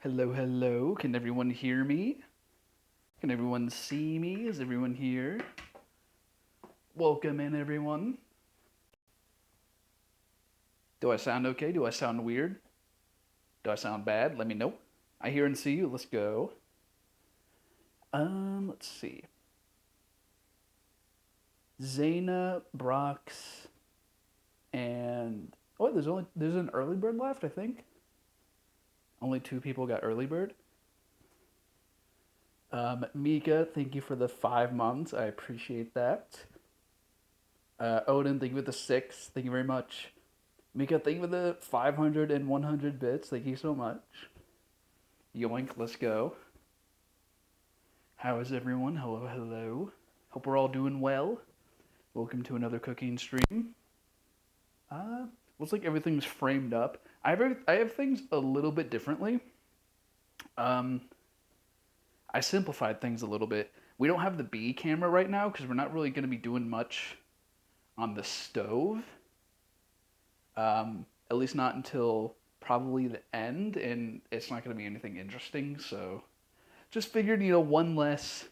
Hello, hello. Can everyone hear me? Can everyone see me? Is everyone here? Welcome in, everyone. Do I sound okay? Do I sound weird? Do I sound bad? Let me know. I hear and see you. Let's go. Let's see. Zaina, Brox, and there's an early bird left, I think. Only 2 people got early bird. Mika, thank you for the 5 months. I appreciate that. Odin, thank you for the 6. Thank you very much. Mika, thank you for the 500 and 100 bits. Thank you so much. Yoink, let's go. How is everyone? Hello, hello. Hope we're all doing well. Welcome to another cooking stream. Looks like everything's framed up. I have things a little bit differently. Um, I simplified things a little bit. We don't have the B camera right now because we're not really going to be doing much on the stove. At least not until probably the end, and it's not going to be anything interesting. So just figured, one less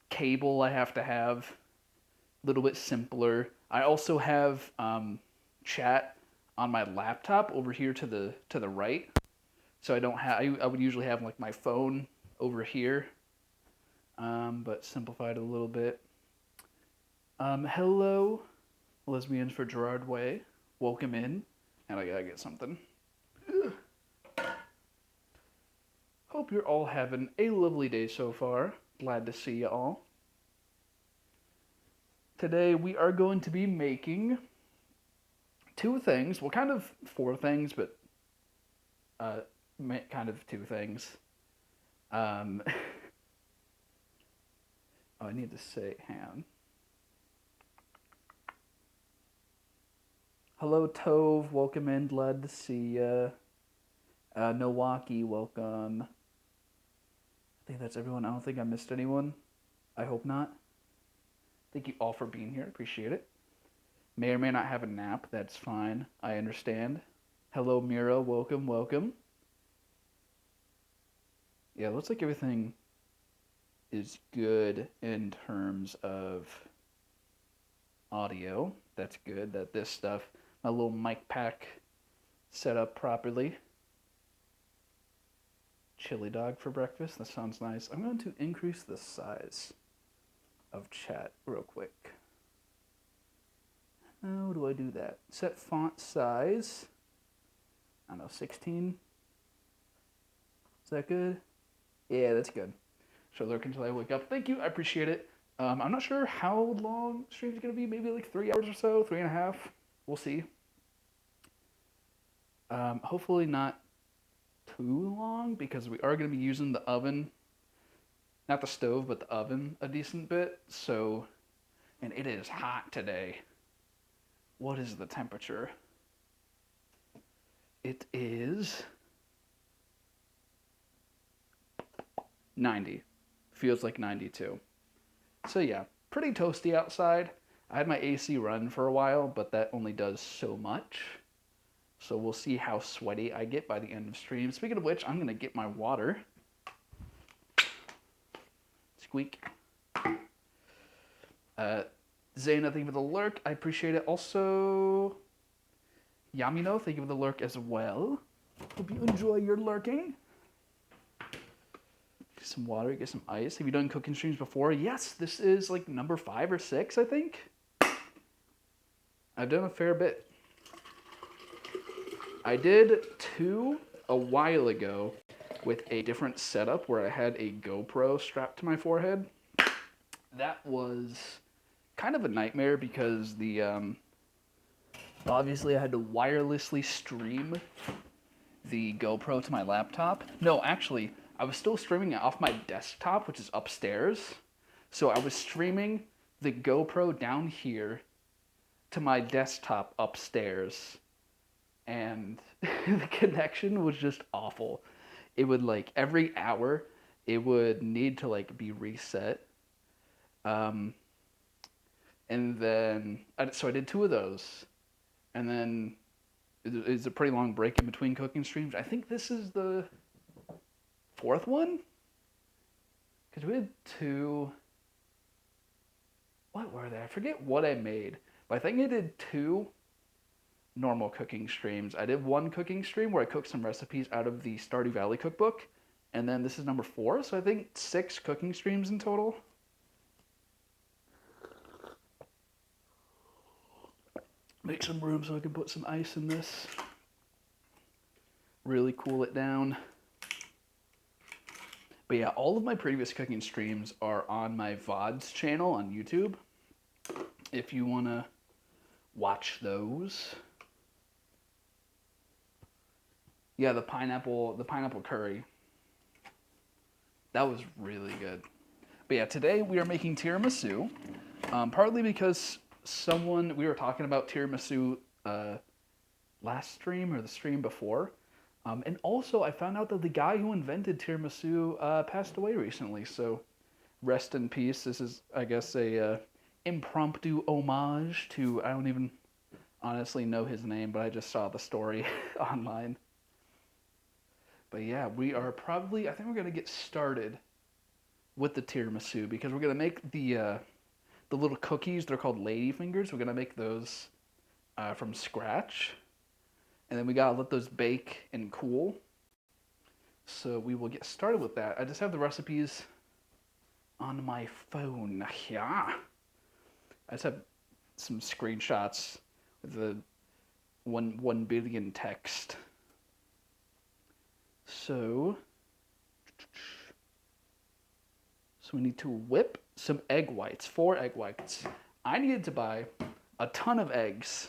cable I have to have, a little bit simpler. I also have chat on my laptop over here to the right, so I don't have. I would usually have like my phone over here, but simplified a little bit. Hello, lesbians for Gerard Way. Welcome in, and I gotta get something. Hope you're all having a lovely day so far. Glad to see you all. Today we are going to be making two things. Well, kind of four things, but kind of two things. Oh, I need to say, hang on. Hello, Tove. Welcome in. Glad to see ya. Milwaukee, welcome. I think that's everyone. I don't think I missed anyone. I hope not. Thank you all for being here. Appreciate it. May or may not have a nap. That's fine. I understand. Hello, Mira. Welcome, welcome. Yeah, it looks like everything is good in terms of audio. That's good that this stuff, my little mic pack set up properly. Chili dog for breakfast. That sounds nice. I'm going to increase the size of chat real quick. How do I do that? Set font size. I don't know, 16. Is that good? Yeah, that's good. So lurk until I wake up. Thank you. I appreciate it. I'm not sure how long the stream's going to be. Maybe like 3 hours or so. 3.5. We'll see. Hopefully not too long because we are going to be using the oven. Not the stove, but the oven a decent bit. So, and it is hot today. What is the temperature? It is 90. Feels like 92. So yeah, pretty toasty outside. I had my AC run for a while, but that only does so much. So we'll see how sweaty I get by the end of stream. Speaking of which, I'm going to get my water. Squeak. Zaina, thank you for the lurk. I appreciate it. Also, Yamino, thank you for the lurk as well. Hope you enjoy your lurking. Get some water, get some ice. Have you done cooking streams before? Yes, this is like number 5 or 6, I think. I've done a fair bit. I did 2 a while ago with a different setup where I had a GoPro strapped to my forehead. That was kind of a nightmare because obviously I had to wirelessly stream the GoPro to my laptop. No, actually, I was still streaming it off my desktop, which is upstairs. So I was streaming the GoPro down here to my desktop upstairs. And the connection was just awful. It would like every hour, it would need to like be reset. And then, so I did 2 of those. And then it's a pretty long break in between cooking streams. I think this is the 4th one? Because we had 2, what were they? I forget what I made. But I think I did 2 normal cooking streams. I did 1 cooking stream where I cooked some recipes out of the Stardew Valley cookbook. And then this is number 4, so I think 6 cooking streams in total. Make some room so I can put some ice in this. Really cool it down. But yeah, all of my previous cooking streams are on my VODs channel on YouTube. If you want to watch those. Yeah, the pineapple curry. That was really good. But yeah, today we are making tiramisu. Partly because we were talking about tiramisu last stream or the stream before. And also, I found out that the guy who invented tiramisu passed away recently. So rest in peace. This is, I guess, a impromptu homage to, I don't even honestly know his name, but I just saw the story online. But yeah, we are probably, I think we're going to get started with the tiramisu because we're going to make the little cookies. They're called lady fingers. We're going to make those from scratch. And then we got to let those bake and cool. So we will get started with that. I just have the recipes on my phone. Yeah. I just have some screenshots with the 1 billion text. So we need to whip some egg whites, 4 egg whites. I needed to buy a ton of eggs.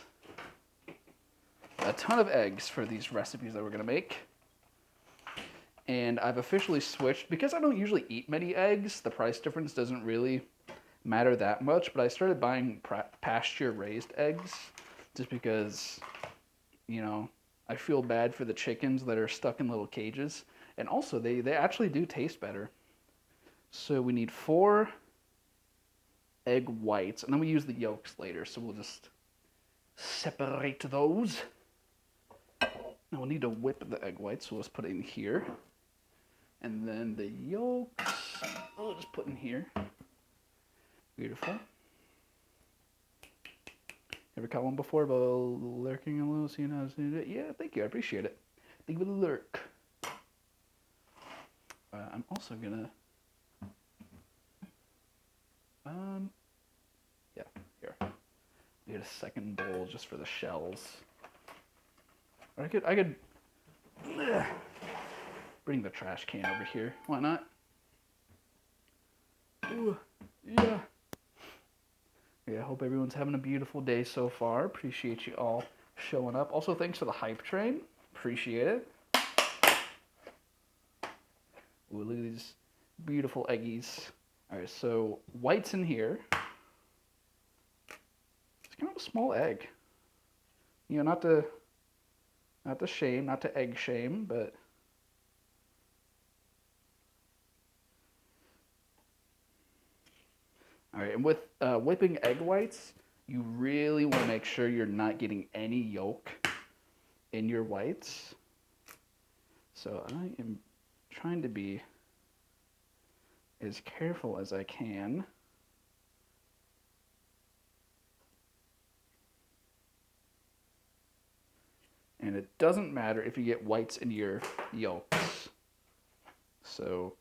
A ton of eggs for these recipes that we're going to make. And I've officially switched, because I don't usually eat many eggs, the price difference doesn't really matter that much, but I started buying pasture-raised eggs just because, you know, I feel bad for the chickens that are stuck in little cages. And also, they actually do taste better. So we need 4 egg whites, and then we use the yolks later, so we'll just separate those. Now we'll need to whip the egg whites, so let's put it in here. And then the yolks, we'll just put in here. Beautiful. Ever caught one before about lurking a little, so you know how to do it? Yeah, thank you, I appreciate it. Thank you for the lurk. I'm also gonna, yeah, here. Get a second bowl just for the shells. Or I could bring the trash can over here. Why not? Ooh, yeah. Yeah, I hope everyone's having a beautiful day so far. Appreciate you all showing up. Also, thanks for the hype train. Appreciate it. Ooh, look at these beautiful eggies. All right, so white's in here. It's kind of a small egg. You know, not to shame, not to egg shame, but all right. And with whipping egg whites, you really want to make sure you're not getting any yolk in your whites. So I am trying to be as careful as I can. And it doesn't matter if you get whites in your yolks. So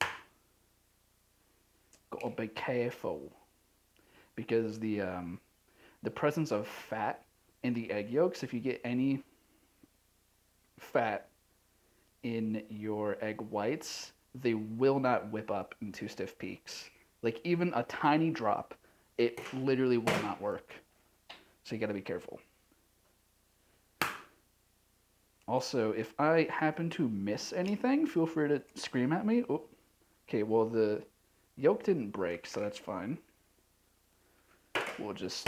gotta be careful, because the presence of fat in the egg yolks, if you get any fat in your egg whites, they will not whip up into stiff peaks. Like even a tiny drop, it literally will not work. So you gotta be careful. Also, if I happen to miss anything, feel free to scream at me. Oh, okay, well the yolk didn't break, so that's fine. We'll just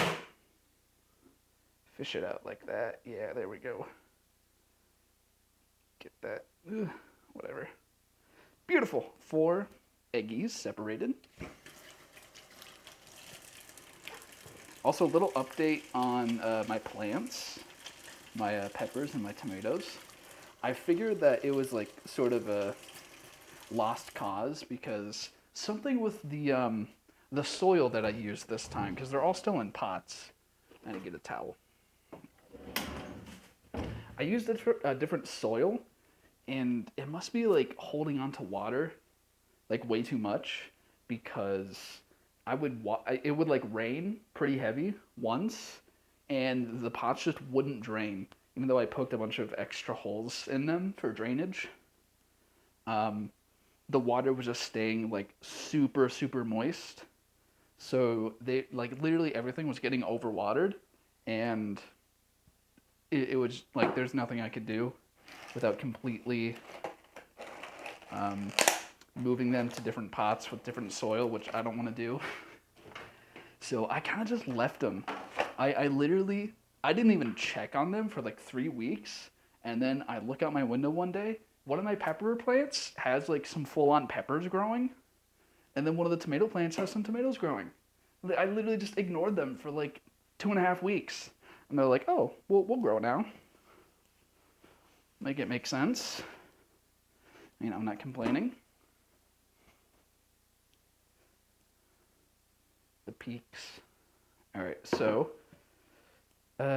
fish it out like that. Yeah, there we go. Get that. Ugh, whatever. Beautiful. 4 eggies separated. Also, a little update on my plants, my peppers and my tomatoes. I figured that it was like sort of a lost cause because something with the soil that I used this time, because they're all still in pots. I need to get a towel. I used a different soil, and it must be like holding on to water like way too much, because it would like rain pretty heavy once, and the pots just wouldn't drain, even though I poked a bunch of extra holes in them for drainage. The water was just staying like super, super moist. So they like literally everything was getting overwatered, and it was like there's nothing I could do without completely moving them to different pots with different soil, which I don't want to do. So I kind of just left them. I didn't even check on them for like 3 weeks, And then I look out my window one day, one of my pepper plants has like some full on peppers growing, and then one of the tomato plants has some tomatoes growing. I literally just ignored them for like 2.5 weeks. And they're like, oh, we'll grow now. Make it make sense. I'm not complaining. The peaks. All right, so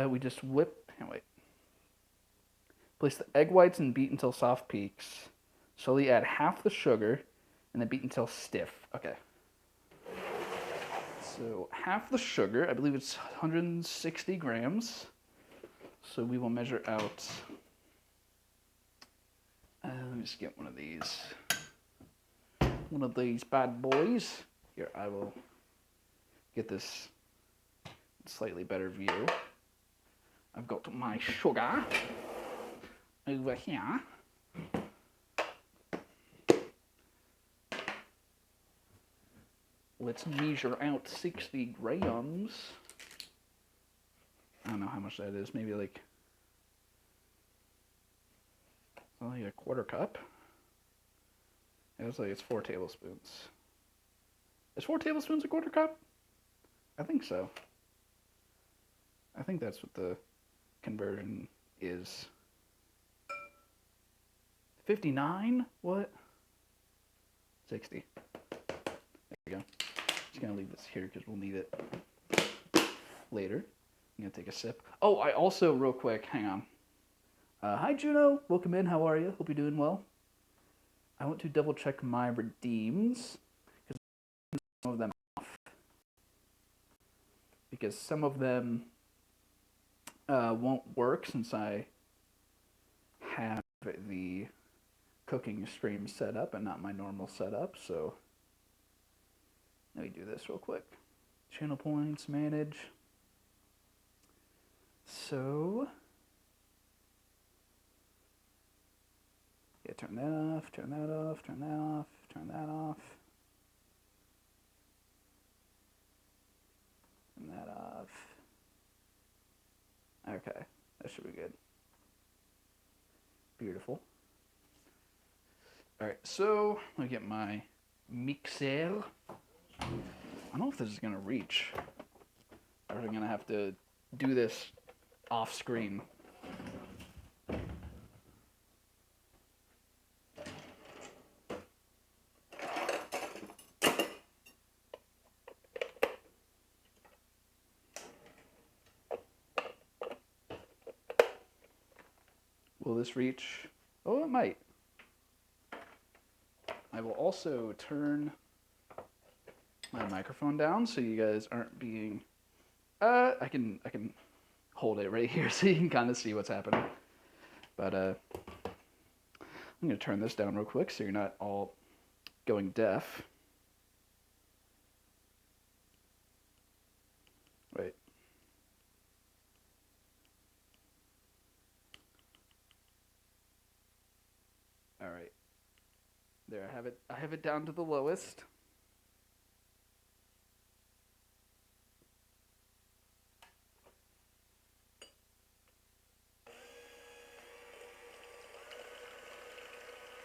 we just whip. Wait. Place the egg whites and beat until soft peaks. Slowly add half the sugar and then beat until stiff. Okay. So half the sugar, I believe it's 160 grams. So we will measure out. Let me just get one of these. One of these bad boys. Here, I will get this slightly better view. I've got my sugar over here. Let's measure out 60 grams. I don't know how much that is. Maybe like only a quarter cup. It looks like it's 4 tablespoons. Is 4 tablespoons a quarter cup? I think so. I think that's what the conversion is. 59? What? 60. There we go. Just gonna leave this here because we'll need it later. I'm gonna take a sip. Oh, I also, real quick, hang on. Hi Juno, welcome in, how are you? Hope you're doing well. I want to double check my redeems because some of them off. Because some of them won't work since I have the cooking stream set up and not my normal setup. So let me do this real quick. Channel points, manage. So yeah, turn that off, turn that off, turn that off, turn that off. Turn that off. Okay, that should be good. Beautiful. All right, so let me get my mixer. I don't know if this is gonna reach. Or if I'm gonna have to do this off screen. Will this reach? Oh, it might. I will also turn my microphone down so you guys aren't being. I can hold it right here so you can kind of see what's happening. But I'm gonna turn this down real quick so you're not all going deaf. Wait. All right. There, I have it. I have it down to the lowest.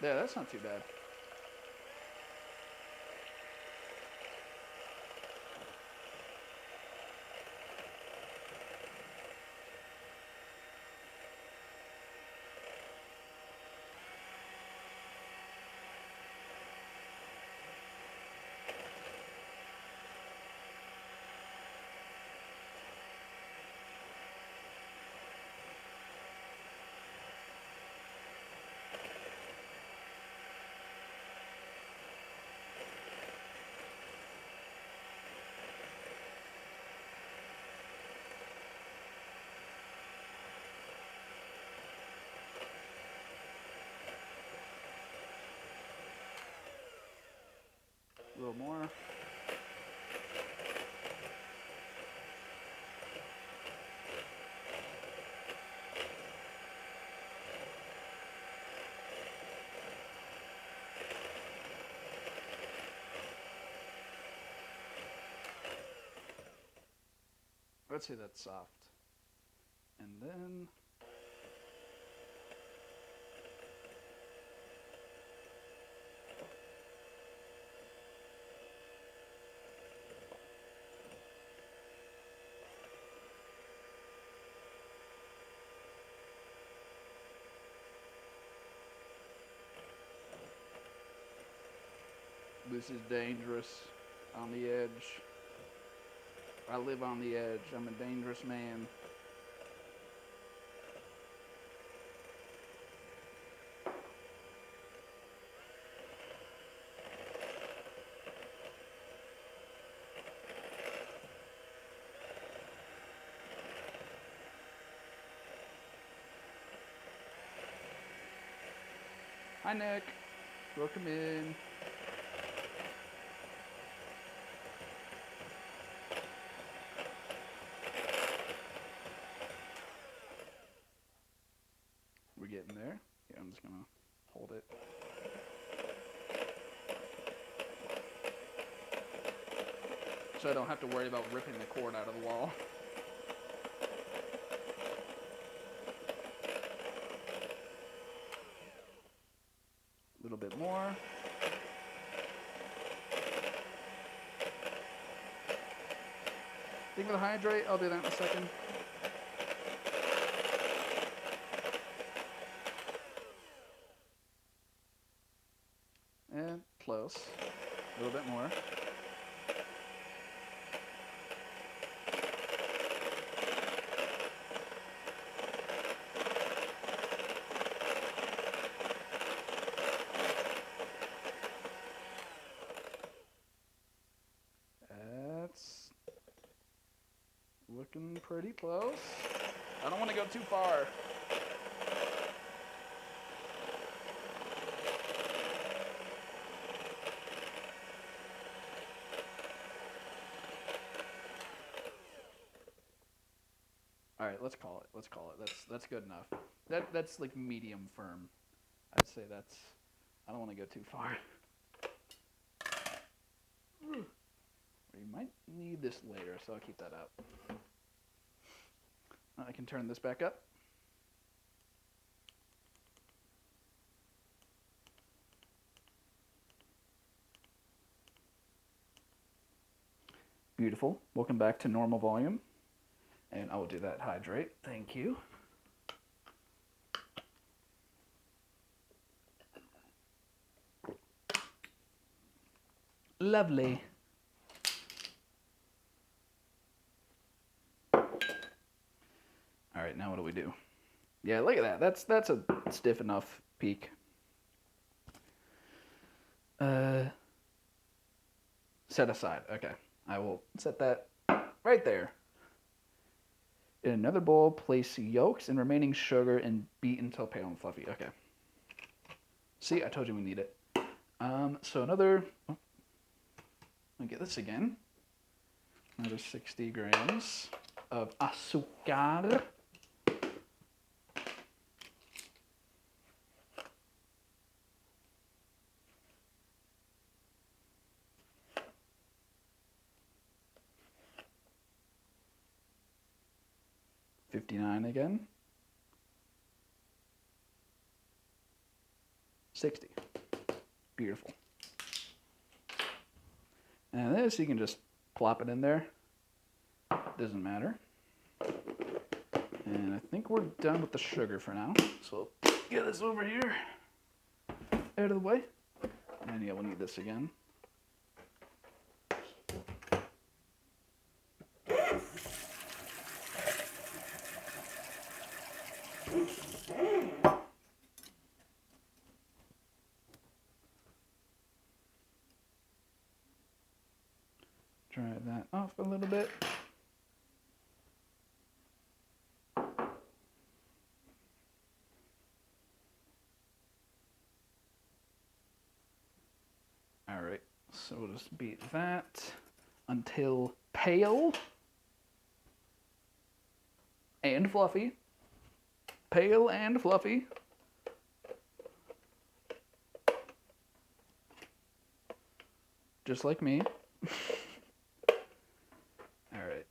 There, that's not too bad. A little more. Let's say that's soft. And then This is dangerous. On the edge. I live on the edge. I'm a dangerous man. Hi, Nick. Welcome in. We're getting there. Yeah, I'm just gonna hold it. So I don't have to worry about ripping the cord out of the wall. A little bit more. Think of the hydrate. I'll do that in a second. And close. A little bit more. That's looking pretty close. I don't want to go too far. All right, let's call it. Let's call it. That's good enough. That's like medium firm. I'd say that's. I don't want to go too far. You might need this later, so I'll keep that up. I can turn this back up. Beautiful. Welcome back to normal volume. And I will do that hydrate. Thank you. Lovely. All right, now what do we do? Yeah, look at that. That's a stiff enough peak. Set aside. Okay. I will set that right there. In another bowl, place yolks and remaining sugar and beat until pale and fluffy. Okay. See, I told you we need it. So another, let me get this again. Another 60 grams of azúcar. $59 again. 60. Beautiful. And this, you can just plop it in there. Doesn't matter. And I think we're done with the sugar for now. So get this over here, out of the way. And yeah, we'll need this again. Dry that off a little bit. All right, so we'll just beat that until pale and fluffy. Pale and fluffy. Just like me. All right.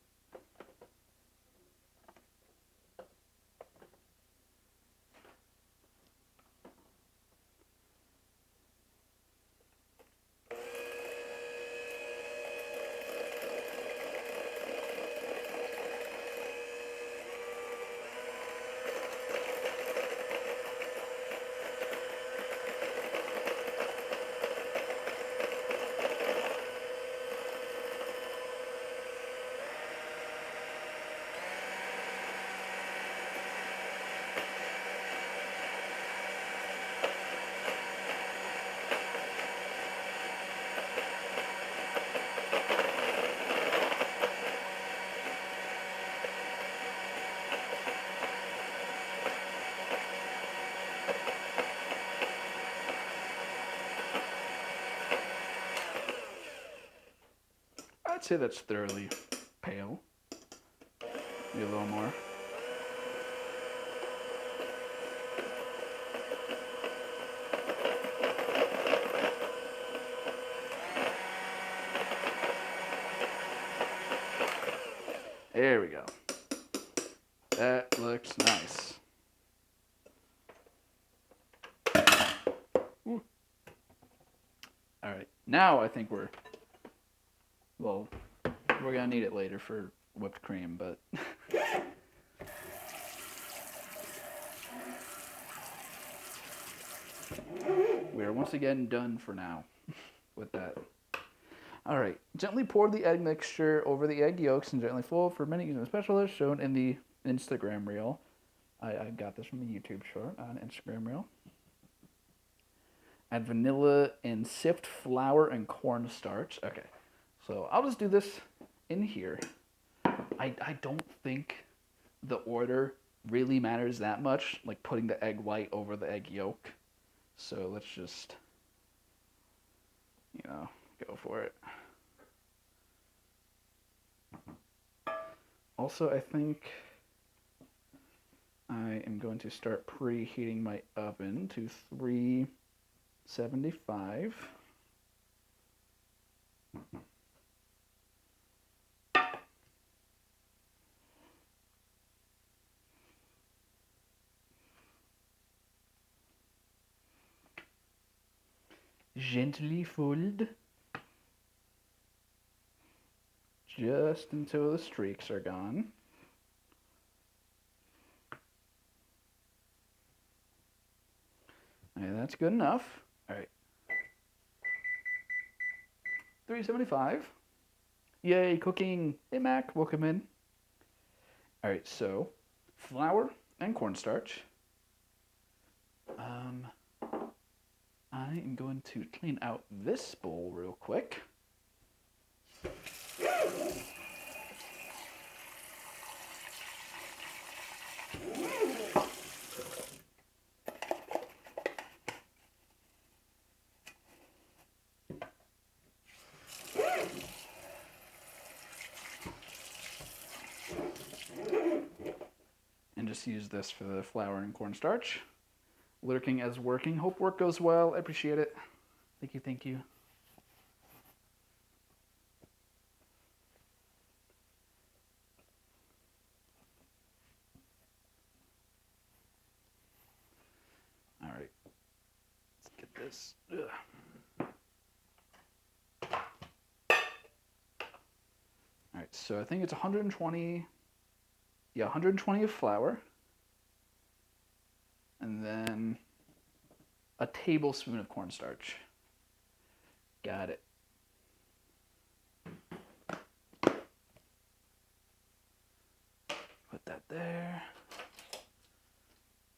not say that's thoroughly pale. Maybe a little more. There we go. That looks nice. Ooh. All right, now I think we're gonna need it later for whipped cream, but we're once again done for now with that. All right, gently pour the egg mixture over the egg yolks and gently fold for many using specialists shown in the Instagram reel. I got this from a YouTube short on Instagram reel. Add vanilla and sift flour and cornstarch. Okay, so I'll just do this in here. I don't think the order really matters that much, like putting the egg white over the egg yolk. So let's just, go for it. Also, I think I am going to start preheating my oven to 375. Gently fold just until the streaks are gone. Okay, that's good enough. All right. 375. Yay, cooking. Hey, Mac, welcome in. All right, so flour and cornstarch. I am going to clean out this bowl real quick. And just use this for the flour and cornstarch. Lurking as working. Hope work goes well. I appreciate it. Thank you, thank you. All right. Let's get this. Ugh. All right, so I think it's 120. Yeah, 120 of flour. And then a tablespoon of cornstarch. Got it. Put that there.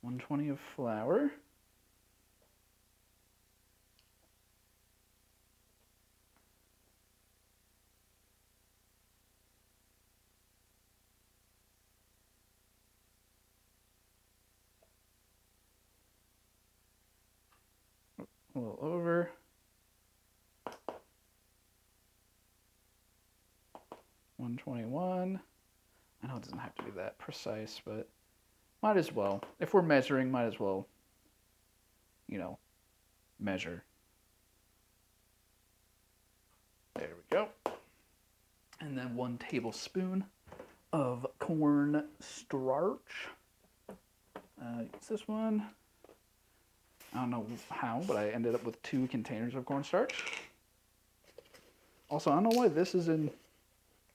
120 of flour. A little over. $121. I know it doesn't have to be that precise, but might as well. If we're measuring, might as well, measure. There we go. And then 1 tablespoon of cornstarch. It's this one. I don't know how, but I ended up with 2 containers of cornstarch. Also, I don't know why this is in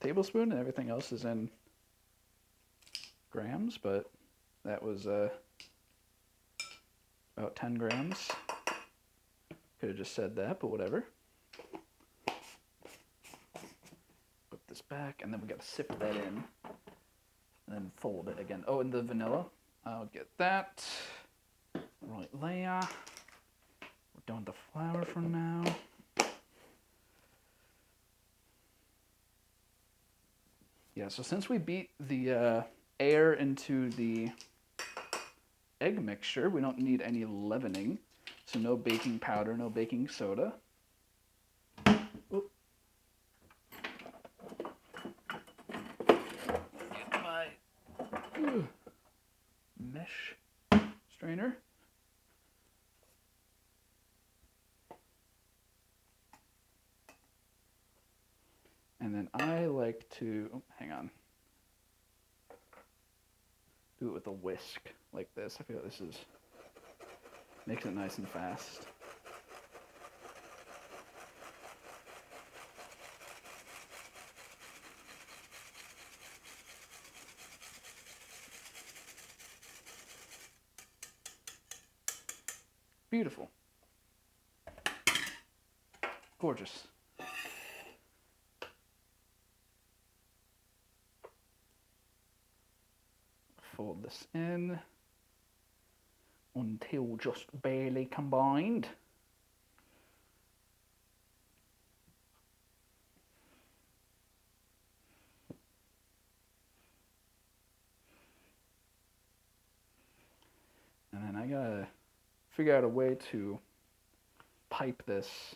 tablespoon and everything else is in grams, but that was about 10 grams. Could have just said that, but whatever. Put this back, and then we got to sift that in, and then fold it again. Oh, and the vanilla. I'll get that. Right there. We're done with the flour for now. Yeah, so since we beat the air into the egg mixture, we don't need any leavening. So no baking powder, no baking soda. Oop. And then I like to, oh, hang on, do it with a whisk like this. I feel like this makes it nice and fast. Beautiful. Gorgeous. Fold this in until just barely combined. And then I gotta figure out a way to pipe this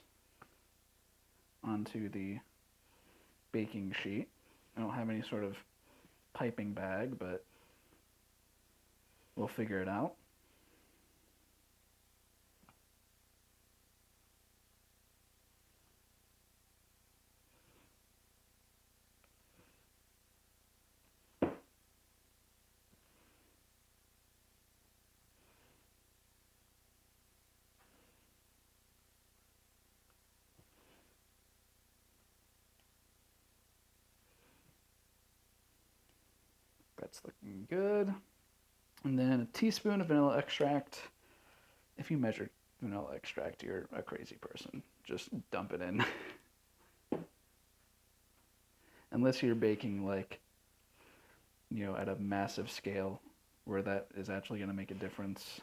onto the baking sheet. I don't have any sort of piping bag, but we'll figure it out. That's looking good. And then a teaspoon of vanilla extract. If you measure vanilla extract, you're a crazy person. Just dump it in. Unless you're baking like, at a massive scale where that is actually going to make a difference.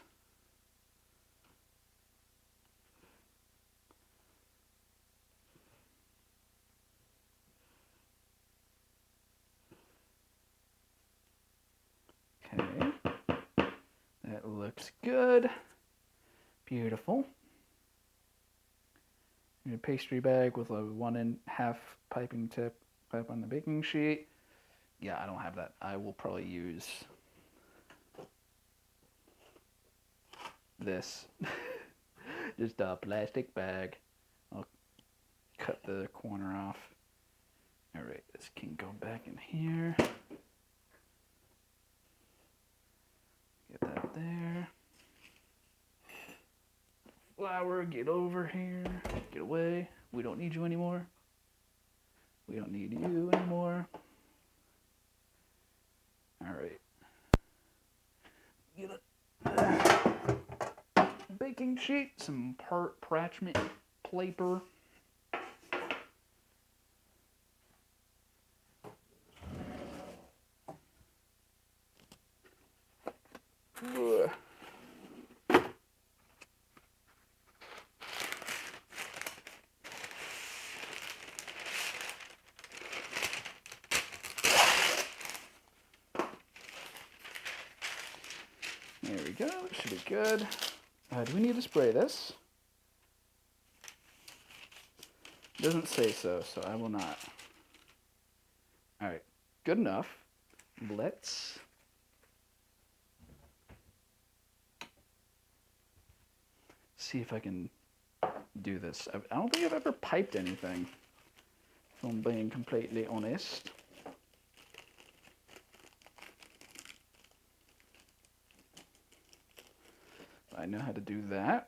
Okay, that looks good. Beautiful. A pastry bag with a 1.5 piping tip pipe on the baking sheet. Yeah, I don't have that. I will probably use this. Just a plastic bag. I'll cut the corner off. All right, this can go back in here. Get that there. Flour, get over here. Get away. We don't need you anymore. We don't need you anymore. All right. Get a baking sheet, some parchment paper. Ugh. There we go, it should be good. Do we need to spray this? It doesn't say so, so I will not. Alright, good enough. Let's see if I can do this. I don't think I've ever piped anything, if I'm being completely honest. I know how to do that.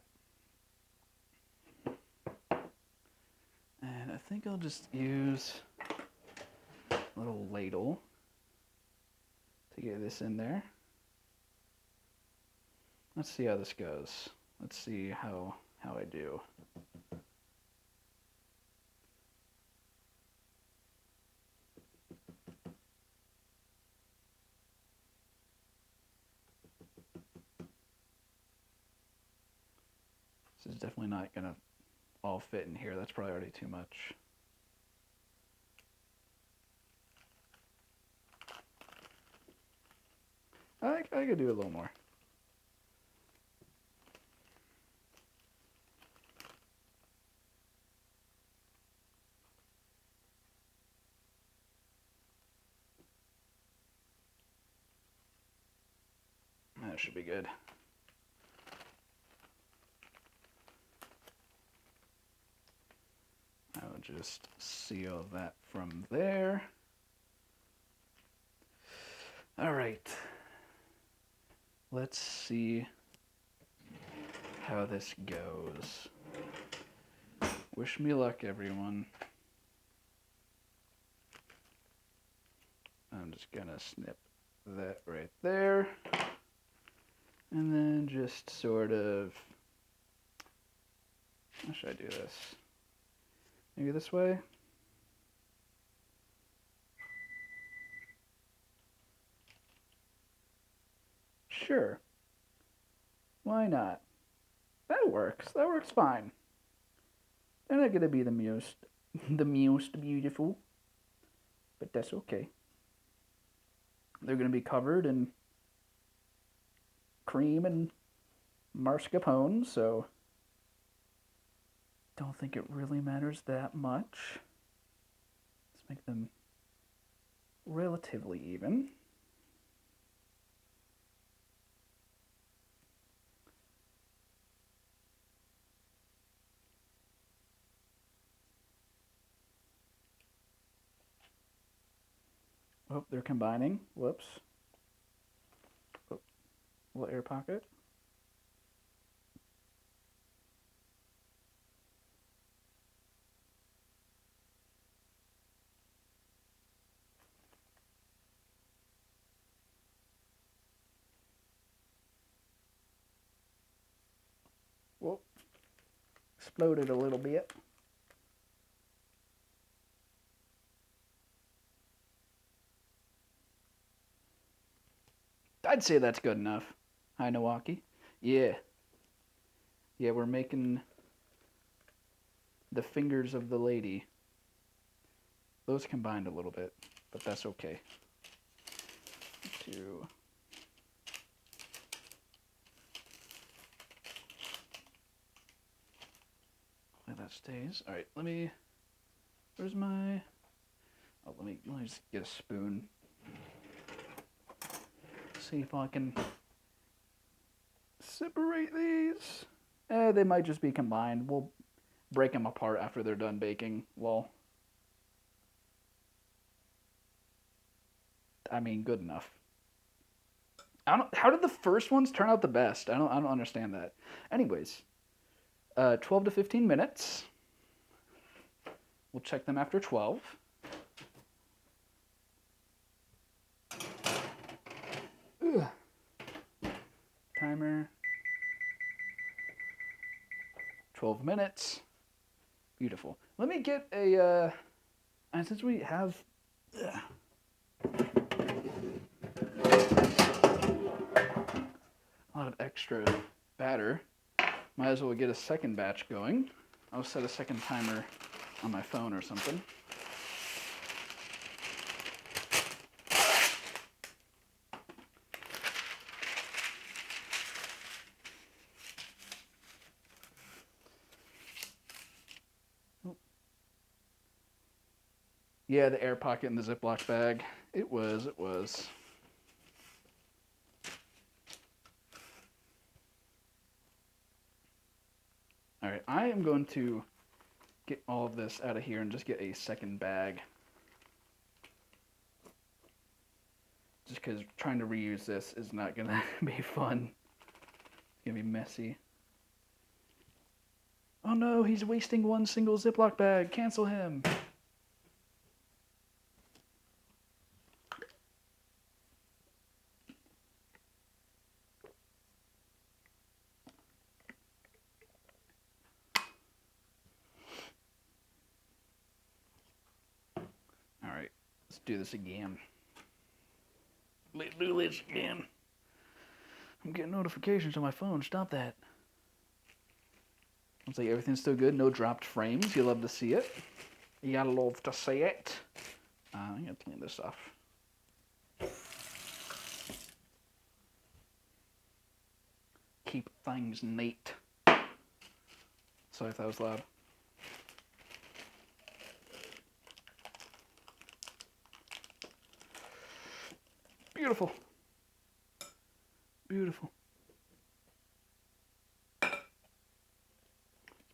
And I think I'll just use a little ladle to get this in there. Let's see how this goes. Let's see how I do. This is definitely not gonna all fit in here. That's probably already too much. I could do a little more. That should be good. I will just seal that from there. All right. Let's see how this goes. Wish me luck, everyone. I'm just gonna snip that right there. And then just sort of, how should I do this? Maybe this way? Sure. Why not? That works. That works fine. They're not gonna be the most beautiful, but that's okay. They're gonna be covered in cream and mascarpone, so don't think it really matters that much. Let's make them relatively even. Oh, they're combining. Whoops. Oh, little air pocket. Whoa. Exploded a little bit. I'd say that's good enough. Hi, Milwaukee. Yeah. Yeah, we're making the fingers of the lady. Those combined a little bit, but that's okay. Hopefully that stays. All right, where's my, oh, let me just get a spoon. See if I can separate these. They might just be combined. We'll break them apart after they're done baking. Well, I mean, good enough. How did the first ones turn out the best? I don't understand that. Anyways, 12 to 15 minutes. We'll check them after 12. Ugh. Timer. 12 minutes. Beautiful. Let me get a, and since we have a lot of extra batter, might as well get a second batch going. I'll set a second timer on my phone or something. Yeah, the air pocket in the Ziploc bag. It was. All right, I am going to get all of this out of here and just get a second bag. Just because trying to reuse this is not going to be fun. It's going to be messy. Oh no, he's wasting one single Ziploc bag. Cancel him. All right, let's do this again. Let's do this again. I'm getting notifications on my phone. Stop that. Looks like everything's still good. No dropped frames. You love to see it. You gotta love to see it. I'm gonna clean this off. Keep things neat. Sorry if that was loud. Beautiful. Beautiful.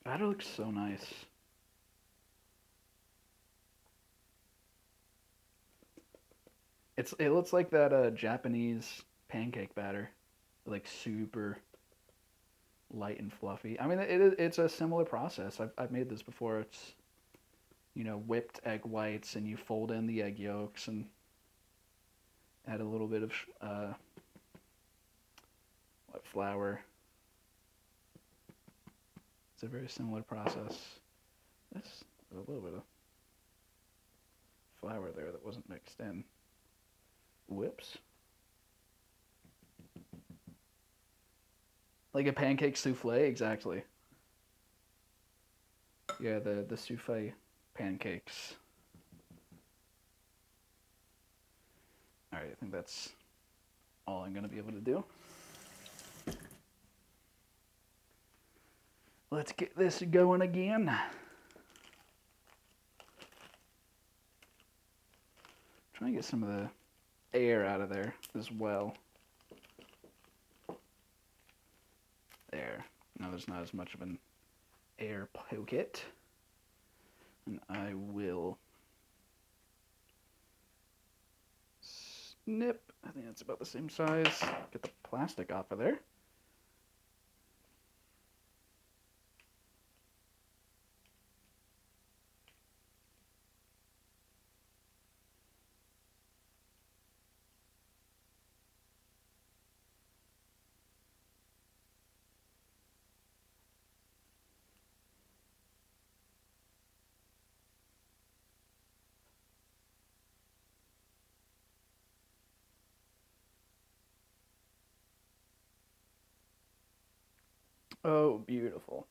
Batter looks so nice. It looks like that Japanese pancake batter, like super light and fluffy. I mean, it's a similar process. I've made this before. It's whipped egg whites, and you fold in the egg yolks and add a little bit of flour. It's a very similar process. That's a little bit of flour there that wasn't mixed in. Whoops. Like a pancake souffle, exactly. Yeah, the souffle pancakes. All right, I think that's all I'm gonna be able to do. Let's get this going again. Try and get some of the air out of there as well. There. Now there's not as much of an air pocket. And I will snip. I think that's about the same size. Get the plastic off of there. Oh, beautiful.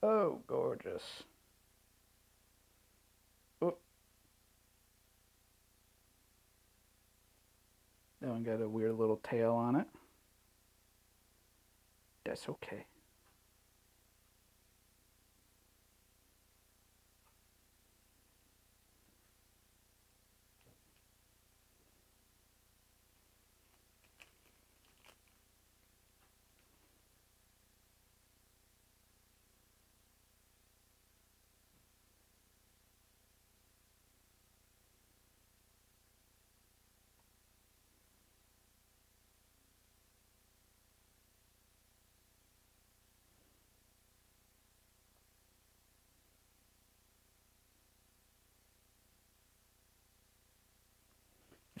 Oh, gorgeous. Oh, that one got a weird little tail on it. That's okay.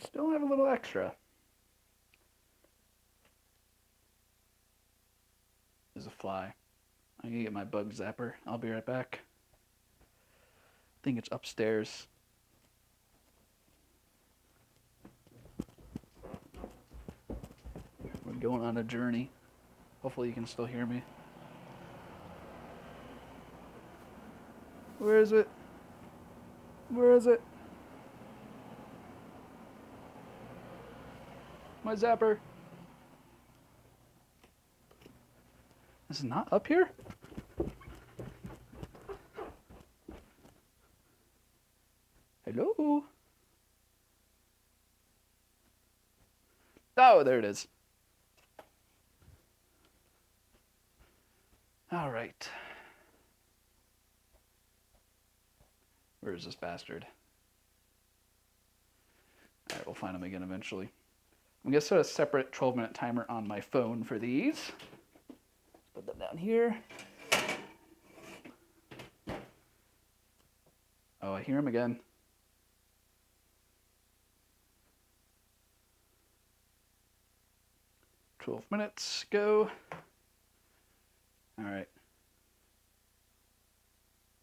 Still have a little extra. There's a fly. I'm gonna get my bug zapper. I'll be right back. I think it's upstairs. We're going on a journey. Hopefully you can still hear me. Where is it? Where is it? My zapper. Is it not up here? Hello? Oh, there it is. All right. Where is this bastard? All right, we'll find him again eventually. I'm going to set a separate 12-minute timer on my phone for these. Put that down here. Oh, I hear him again. "12 minutes, go." All right.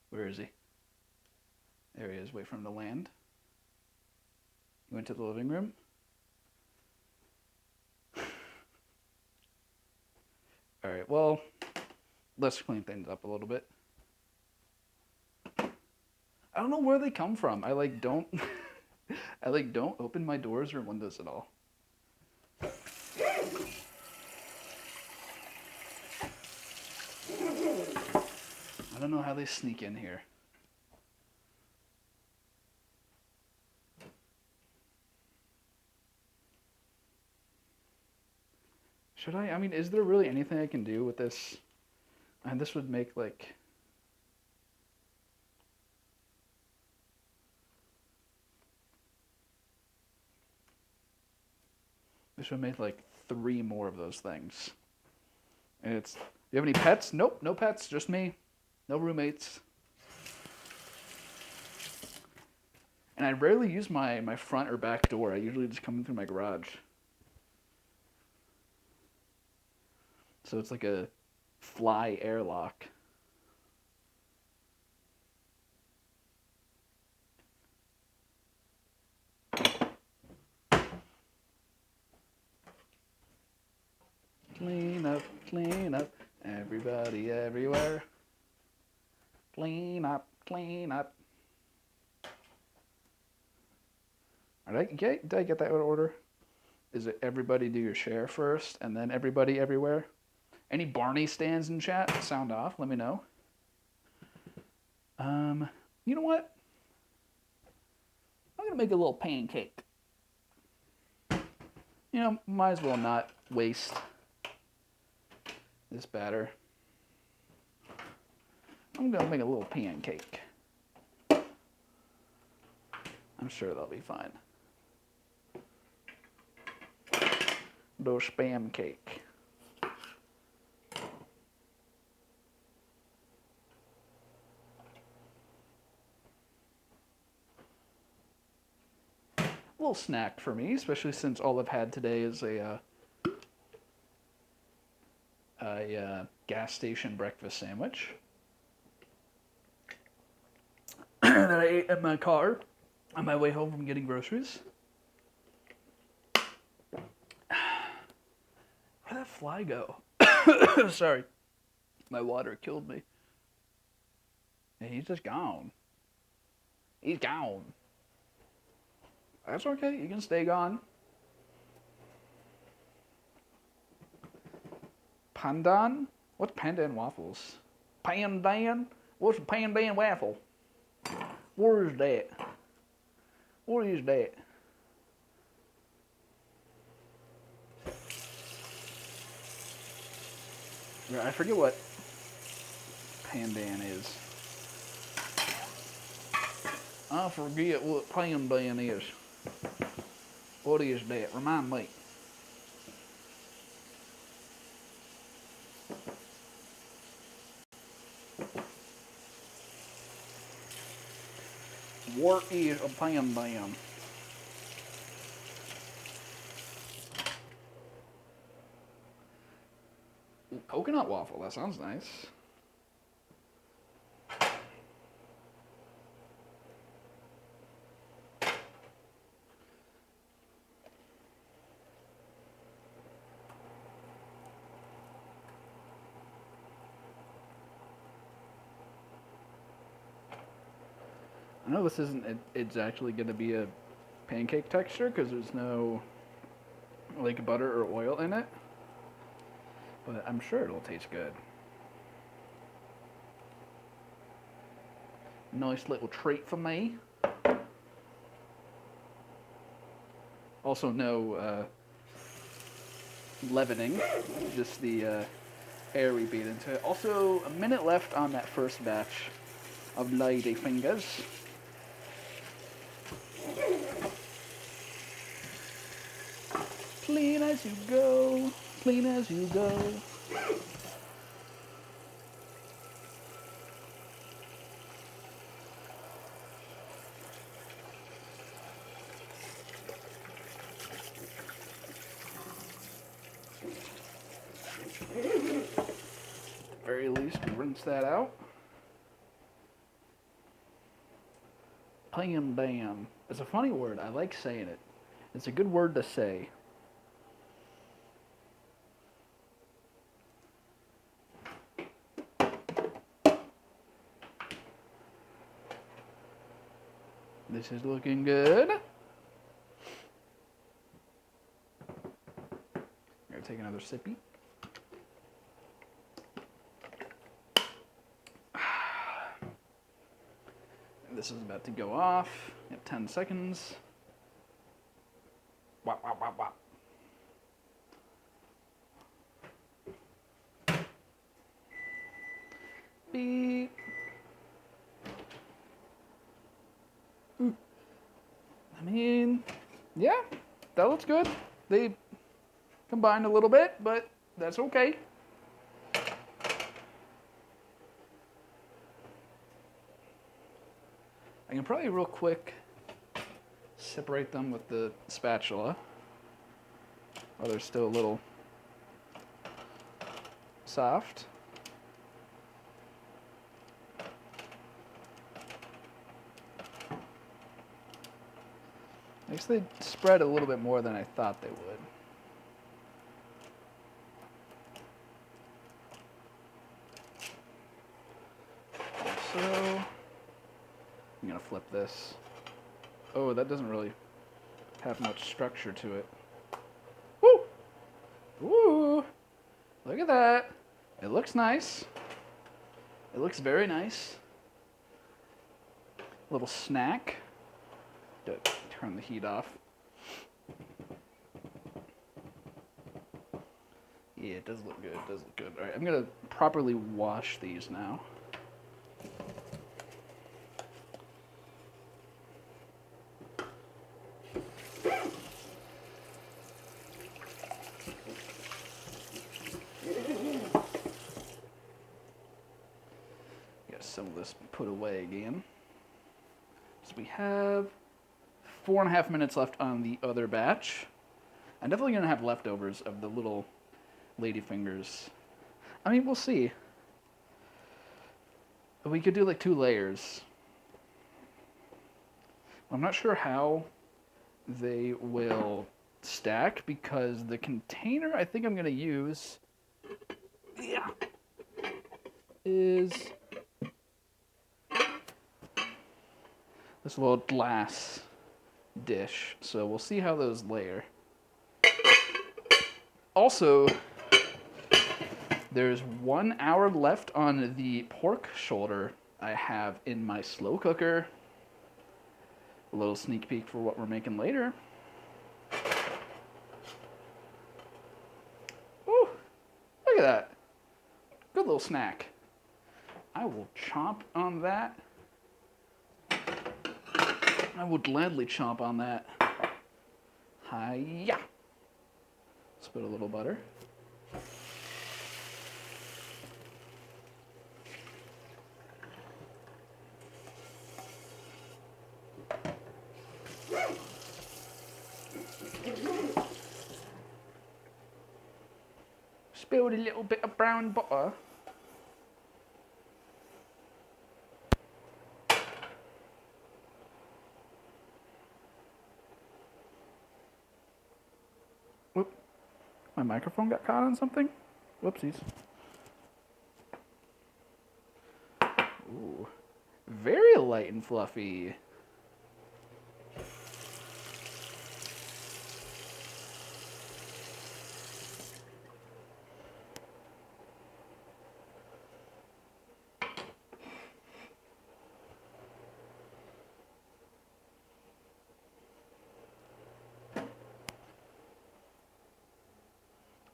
Where is he? There he is. Wait for him to land. He went to the living room. All right, well, let's clean things up a little bit. I don't know where they come from. I don't don't open my doors or windows at all. I don't know how they sneak in here. Should I mean, is there really anything I can do with this? And this would make like I should have made like 3 more of those things. And it's, do you have any pets? Nope, no pets, just me. No roommates. And I rarely use my front or back door. I usually just come in through my garage. So it's like a fly airlock. Clean up, everybody everywhere. Clean up, clean up. Did I get that order? Is it everybody do your share first, and then everybody everywhere? Any Barney stands in chat? Sound off, let me know. You know what? I'm gonna make a little pancake. You know, might as well not waste this batter. I'm gonna make a little pancake. I'm sure that'll be fine. Little spam cake. A little snack for me, especially since all I've had today is a gas station breakfast sandwich that I ate in my car on my way home from getting groceries. Where'd that fly go? Sorry. My water killed me. Yeah, he's just gone. He's gone. That's okay. You can stay gone. Pandan? What's pandan waffles? Pandan? What's a pandan waffle? Where is that? What is that? I forget what pandan is. I forget what pandan is. What is that? Remind me. What is a pandan? Coconut waffle, that sounds nice. I know this isn't it's actually going to be a pancake texture because there's no like butter or oil in it, but I'm sure it'll taste good. Nice little treat for me. Also no leavening, just the air we beat into it. Also, a minute left on that first batch of lady fingers. Clean as you go, clean as you go. Very least, rinse that out. Pandan. It's a funny word. I like saying it. It's a good word to say. This is looking good. I'm gonna take another sippy. This is about to go off. You have 10 seconds. Wop, wop, wop, wop. Beep. I mean, yeah, that looks good. combined a little bit, but that's okay. I can probably real quick separate them with the spatula. Oh, they're still a little soft. I guess they spread a little bit more than I thought they would. Also, I'm gonna flip this. Oh, that doesn't really have much structure to it. Woo! Woo! Look at that. It looks nice. It looks very nice. Little snack. Turn the heat off. Yeah, it does look good. It does look good. All right, I'm gonna properly wash these now. Get some of this put away again. So we have 4.5 minutes left on the other batch. I'm definitely gonna have leftovers of the little ladyfingers. I mean, we'll see. We could do like 2 layers. I'm not sure how they will stack because the container I think I'm gonna use is this little glass dish. So we'll see how those layer. Also, there's 1 hour left on the pork shoulder I have in my slow cooker. A little sneak peek for what we're making later. Ooh, look at that. Good little snack. I will chomp on that. I will gladly chomp on that. Hi-ya. Let's put a little butter. Spilled a little bit of brown butter. Whoop. My microphone got caught on something? Whoopsies. Ooh. Very light and fluffy.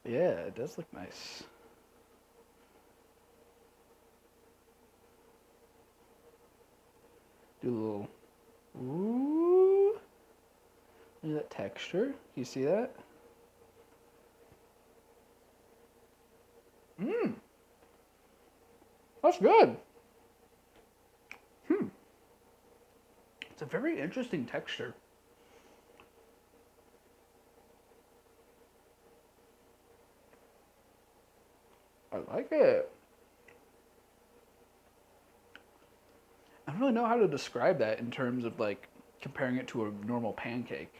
Yeah, it does look nice. Do a little, ooh. Look at that texture. You see that? Mmm. That's good. It's a very interesting texture. I like it. I don't really know how to describe that in terms of like comparing it to a normal pancake.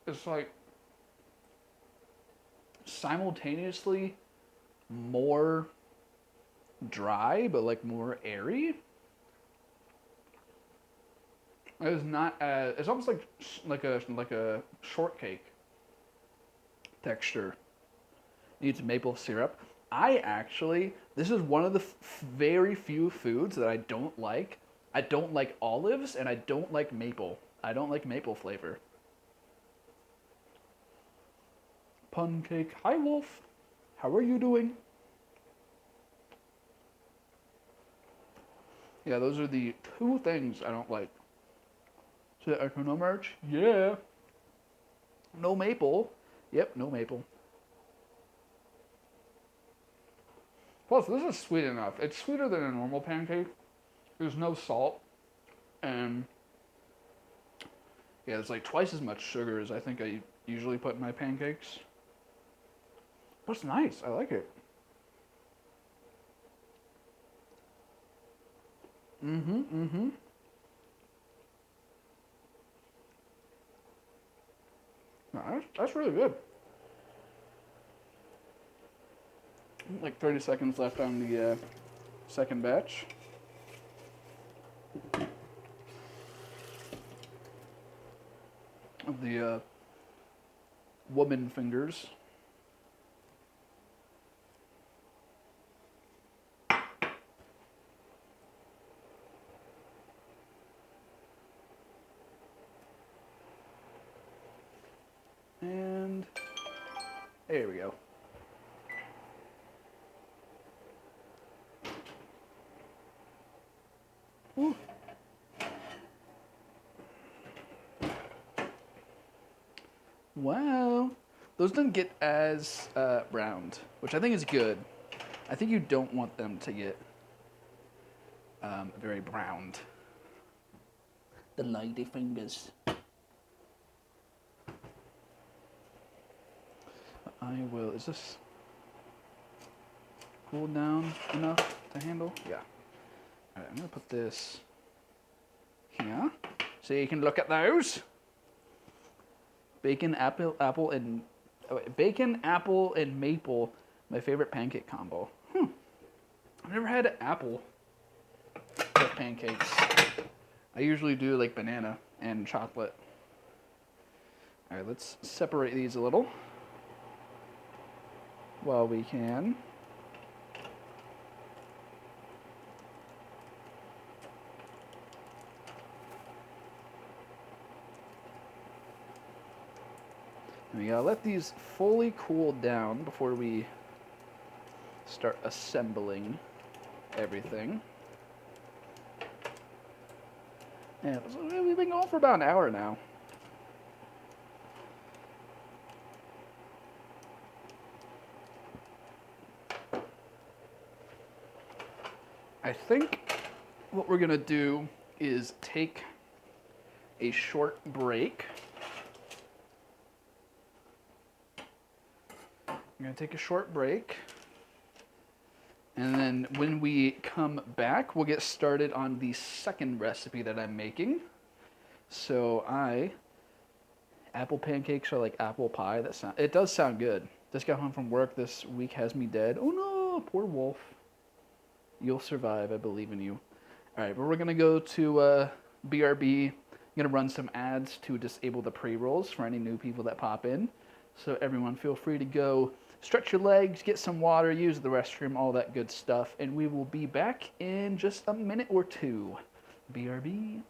It's like simultaneously more dry, but like more airy. It's not as, it's almost like a shortcake texture. Needs maple syrup. This is one of the very few foods that I don't like. I don't like olives and I don't like maple. I don't like maple flavor. Pancake. Hi, Wolf. How are you doing? Yeah, those are the 2 things I don't like. So Econo merch? Yeah. No maple. Yep, no maple. Plus, this is sweet enough. It's sweeter than a normal pancake. There's no salt. And yeah, it's like twice as much sugar as I think I usually put in my pancakes. But it's nice. I like it. Mm-hmm, mm-hmm. No, that's really good. Like 30 seconds left on the second batch. Of the woman fingers. And there we go. Ooh. Wow. Those didn't get as browned, which I think is good. I think you don't want them to get very browned. The lady fingers. I will. Is this cooled down enough to handle? Yeah. Alright, I'm gonna put this here so you can look at those. Bacon, apple, and bacon, apple, and maple. My favorite pancake combo. I've never had apple with pancakes. I usually do like banana and chocolate. All right, let's separate these a little while we can. And we gotta let these fully cool down before we start assembling everything. And we've been going for about an hour now. I think what we're gonna do is take a short break. I'm gonna take a short break. And then when we come back, we'll get started on the second recipe that I'm making. So apple pancakes are like apple pie. It does sound good. Just got home from work. This week has me dead. Oh no, poor wolf. You'll survive. I believe in you. All right, but we're gonna go to BRB. I'm gonna run some ads to disable the pre-rolls for any new people that pop in. So everyone, feel free to go stretch your legs, get some water, use the restroom, all that good stuff, and we will be back in just a minute or two. BRB.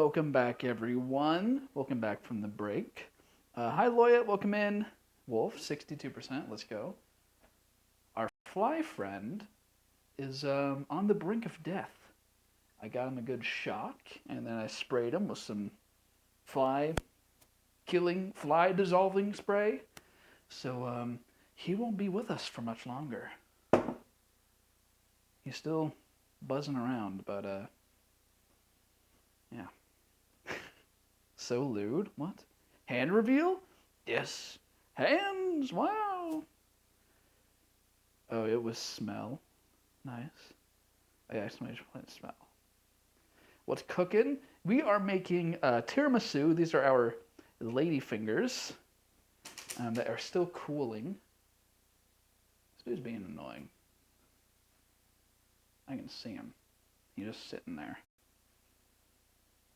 welcome back, everyone. Welcome back from the break. Hi, Loya. Welcome in. Wolf, 62%. Let's go. Our fly friend is on the brink of death. I got him a good shock, and then I sprayed him with some fly dissolving spray. So he won't be with us for much longer. He's still buzzing around, but yeah. So lewd. What? Hand reveal? Yes. Hands. Wow. Oh, it was smell. Nice. Oh, yeah, exclamation point smell. What's cooking? We are making tiramisu. These are our lady fingers that are still cooling. This dude's being annoying. I can see him. He's just sitting there.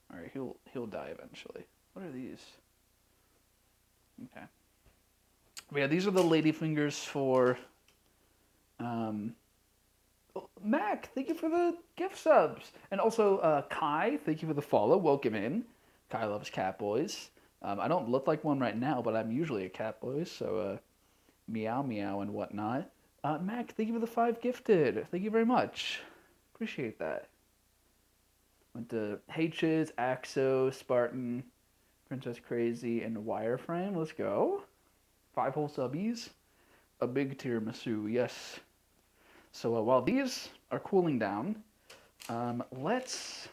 All right, he'll die eventually. What are these? Okay. But yeah, these are the lady fingers for Mac. Thank you for the gift subs, and also Kai. Thank you for the follow. Welcome in. Kai loves cat boys. I don't look like one right now, but I'm usually a cat boy, so meow meow and whatnot. Mac, thank you for the 5 gifted. Thank you very much. Appreciate that. Went to H's, Axo, Spartan, Princess Crazy, and Wireframe. Let's go. 5 whole subbies. A big tiramisu, yes. So while these are cooling down, let's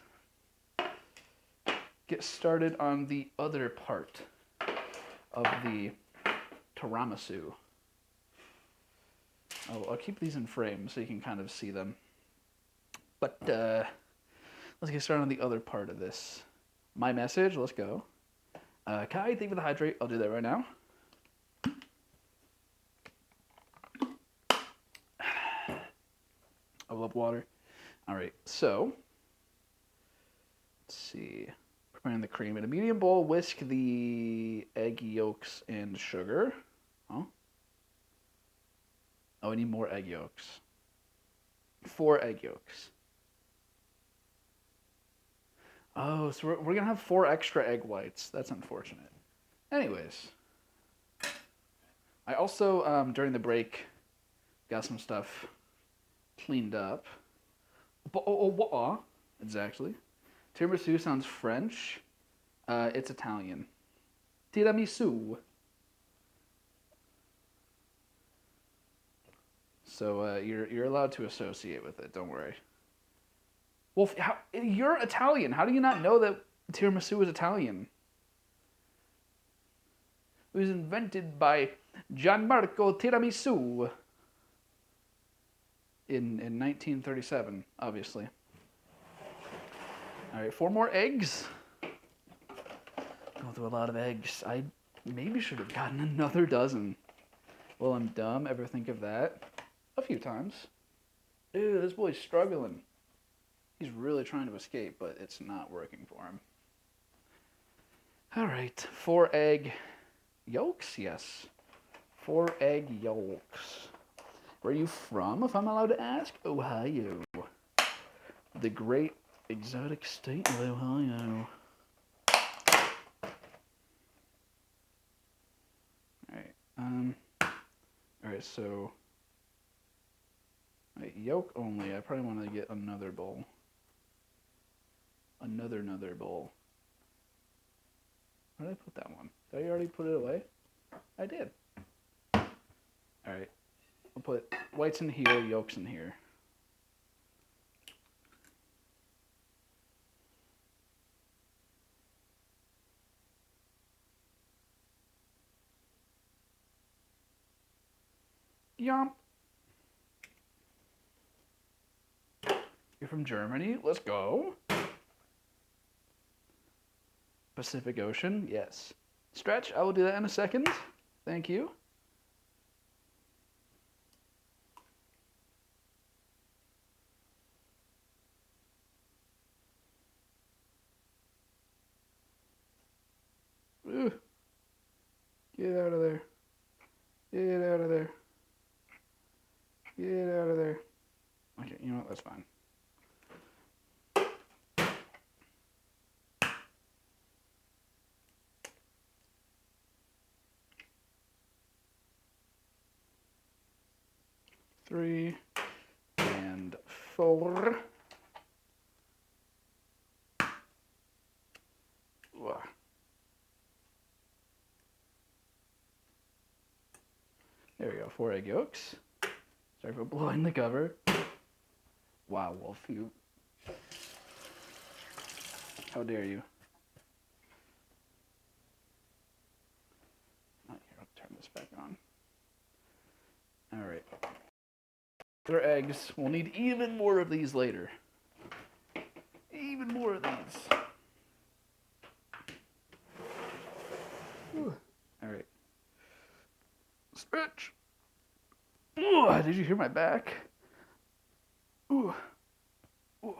get started on the other part of the tiramisu. I'll keep these in frame so you can kind of see them. But let's get started on the other part of this. My message, let's go. Kai, thank you for the hydrate. I'll do that right now. I love water. All right, so let's see. Preparing the cream in a medium bowl. Whisk the egg yolks and sugar. Oh, I need more egg yolks. 4 egg yolks. Oh, so we're going to have 4 extra egg whites. That's unfortunate. Anyways. I also, during the break, got some stuff cleaned up. Exactly. Tiramisu sounds French. It's Italian. Tiramisu. So you're allowed to associate with it. Don't worry. Wolf, you're Italian. How do you not know that tiramisu is Italian? It was invented by Gianmarco Tiramisu in 1937, obviously. All right, 4 more eggs. Going through a lot of eggs. I maybe should have gotten another dozen. Well, I'm dumb. Ever think of that? A few times. Ew, this boy's struggling. He's really trying to escape, but it's not working for him. All right, 4 egg yolks, yes. 4 egg yolks. Where are you from, if I'm allowed to ask? Ohio. The great exotic state of Ohio. Alright, so yolk only. I probably want to get another bowl. Another bowl. Where did I put that one? Did I already put it away? I did. Alright. I'll put whites in here, yolks in here. Yomp. You're from Germany? Let's go. Pacific Ocean? Yes. Stretch, I will do that in a second. Thank you. Ugh. Get out of there. Get out of there. Get out of there. Okay, you know what? That's fine. 3, and 4. There we go, 4 egg yolks. Sorry for blowing the cover. Wow, Wolf, you. How dare you? Here, I'll turn this back on. Alright. They're eggs. We'll need even more of these later. Even more of these. Alright. Stretch. Ooh, did you hear my back? Ooh. Ooh.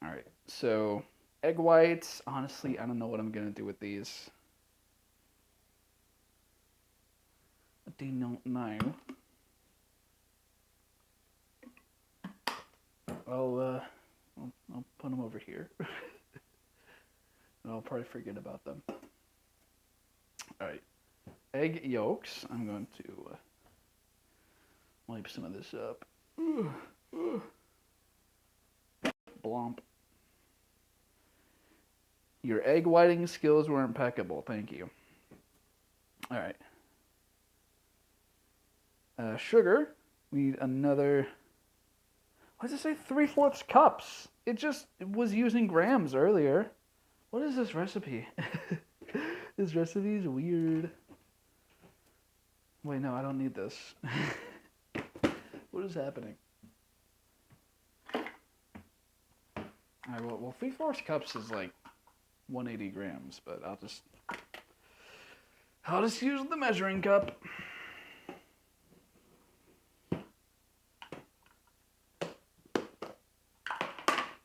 Alright, so egg whites. Honestly, I don't know what I'm going to do with these. I do not know. I'll put them over here. And I'll probably forget about them. Alright. Egg yolks. I'm going to wipe some of this up. Blomp. Your egg whiting skills were impeccable. Thank you. Alright. Sugar. We need another... What does it say? 3/4 cups. It was using grams earlier. What is this recipe? This recipe is weird. Wait, no, I don't need this. What is happening? Alright, well, 3/4 cups is like 180 grams, but I'll just use the measuring cup.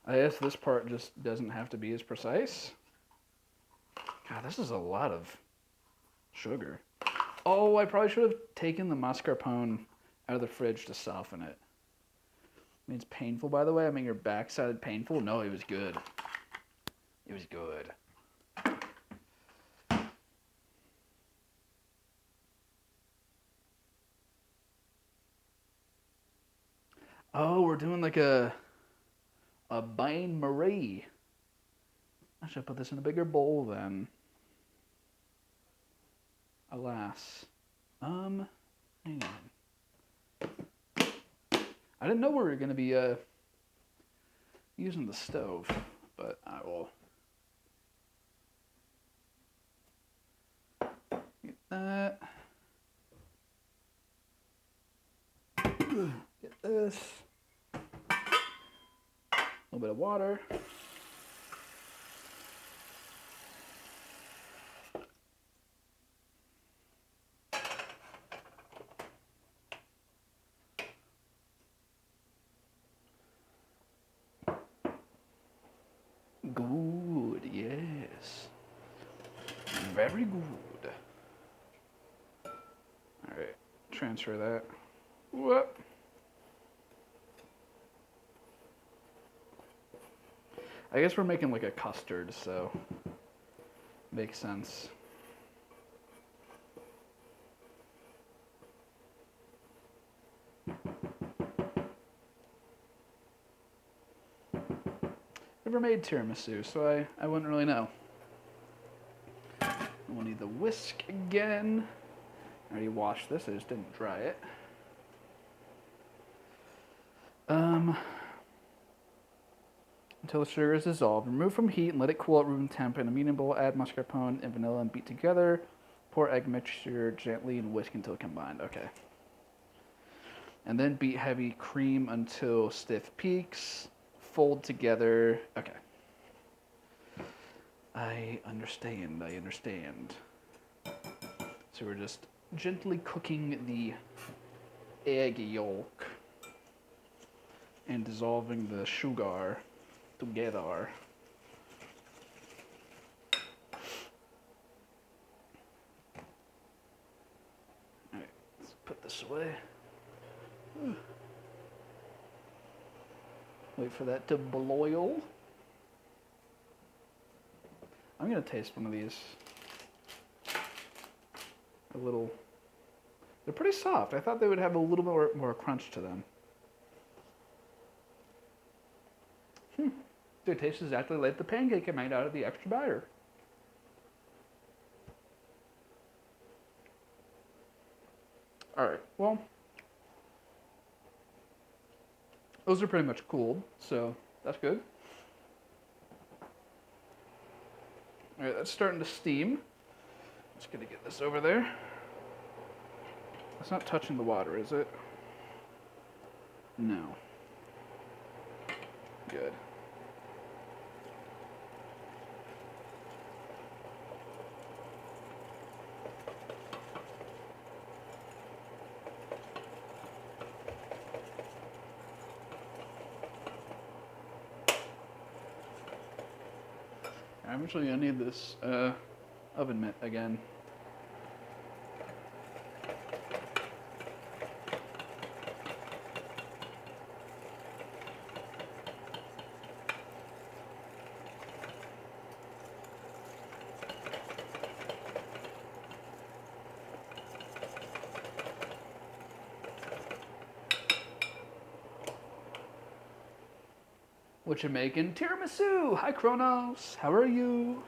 I guess this part just doesn't have to be as precise. God, this is a lot of sugar. Oh, I probably should have taken the mascarpone out of the fridge to soften it. I mean, it's painful, by the way. I mean, your backside painful? No, it was good. It was good. Oh, we're doing like a bain marie. I should put this in a bigger bowl then. Alas. Hang on. I didn't know we were going to be using the stove, but I will get that. Get this. A little bit of water. Good, yes. Very good. Alright, transfer that. Whoop. I guess we're making like a custard, so makes sense. Never made tiramisu, so I wouldn't really know. We'll need the whisk again. I already washed this, I just didn't dry it. Until the sugar is dissolved. Remove from heat and let it cool at room temp in a medium bowl. Add mascarpone and vanilla and beat together. Pour egg mixture gently and whisk until combined. Okay. And then beat heavy cream until stiff peaks. Fold together. Okay. I understand. So we're just gently cooking the egg yolk and dissolving the sugar together. Alright, let's put this away. Wait for that to boil. I'm gonna taste one of these. a little. They're pretty soft. I thought they would have a little more crunch to them. It tastes exactly like the pancake I made out of the extra batter. All right. Well, those are pretty much cooled, so that's good. All right, that's starting to steam. Just gonna get this over there. It's not touching the water, is it? No. Good. I'm actually gonna need this oven mitt again. What you making? Tiramisu! Hi Kronos! How are you?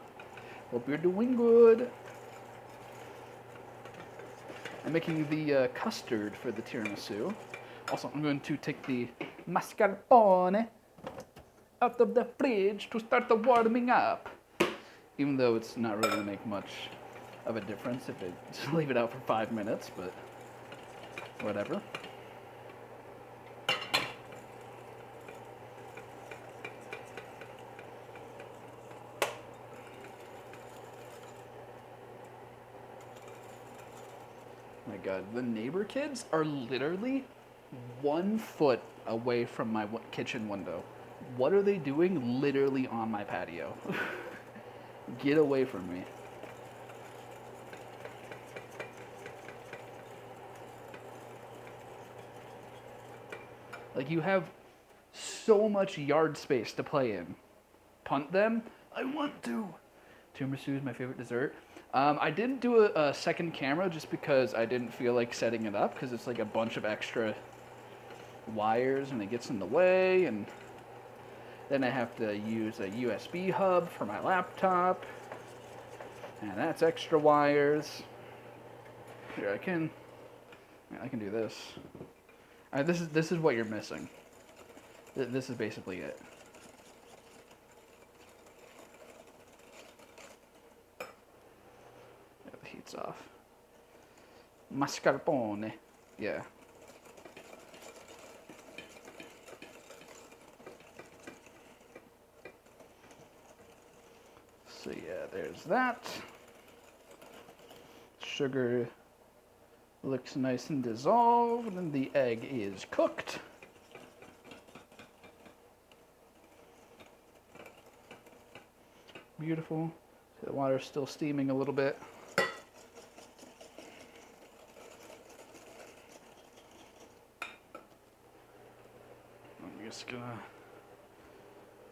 Hope you're doing good. I'm making the custard for the tiramisu. Also, I'm going to take the mascarpone out of the fridge to start the warming up. Even though it's not really going to make much of a difference if I just leave it out for 5 minutes, but whatever. My God, the neighbor kids are literally 1 foot away from my kitchen window. What are they doing literally on my patio? Get away from me. Like, you have so much yard space to play in. Punt them? I want to. Tiramisu is my favorite dessert. I didn't do a second camera just because I didn't feel like setting it up, because it's like a bunch of extra wires and it gets in the way, and then I have to use a USB hub for my laptop, and that's extra wires. Here, I can do this. This is what you're missing. This is basically it. Yeah, the heat's off. Mascarpone. Yeah. So yeah, there's that. Sugar looks nice and dissolved, and the egg is cooked. Beautiful. The water's still steaming a little bit. I'm just gonna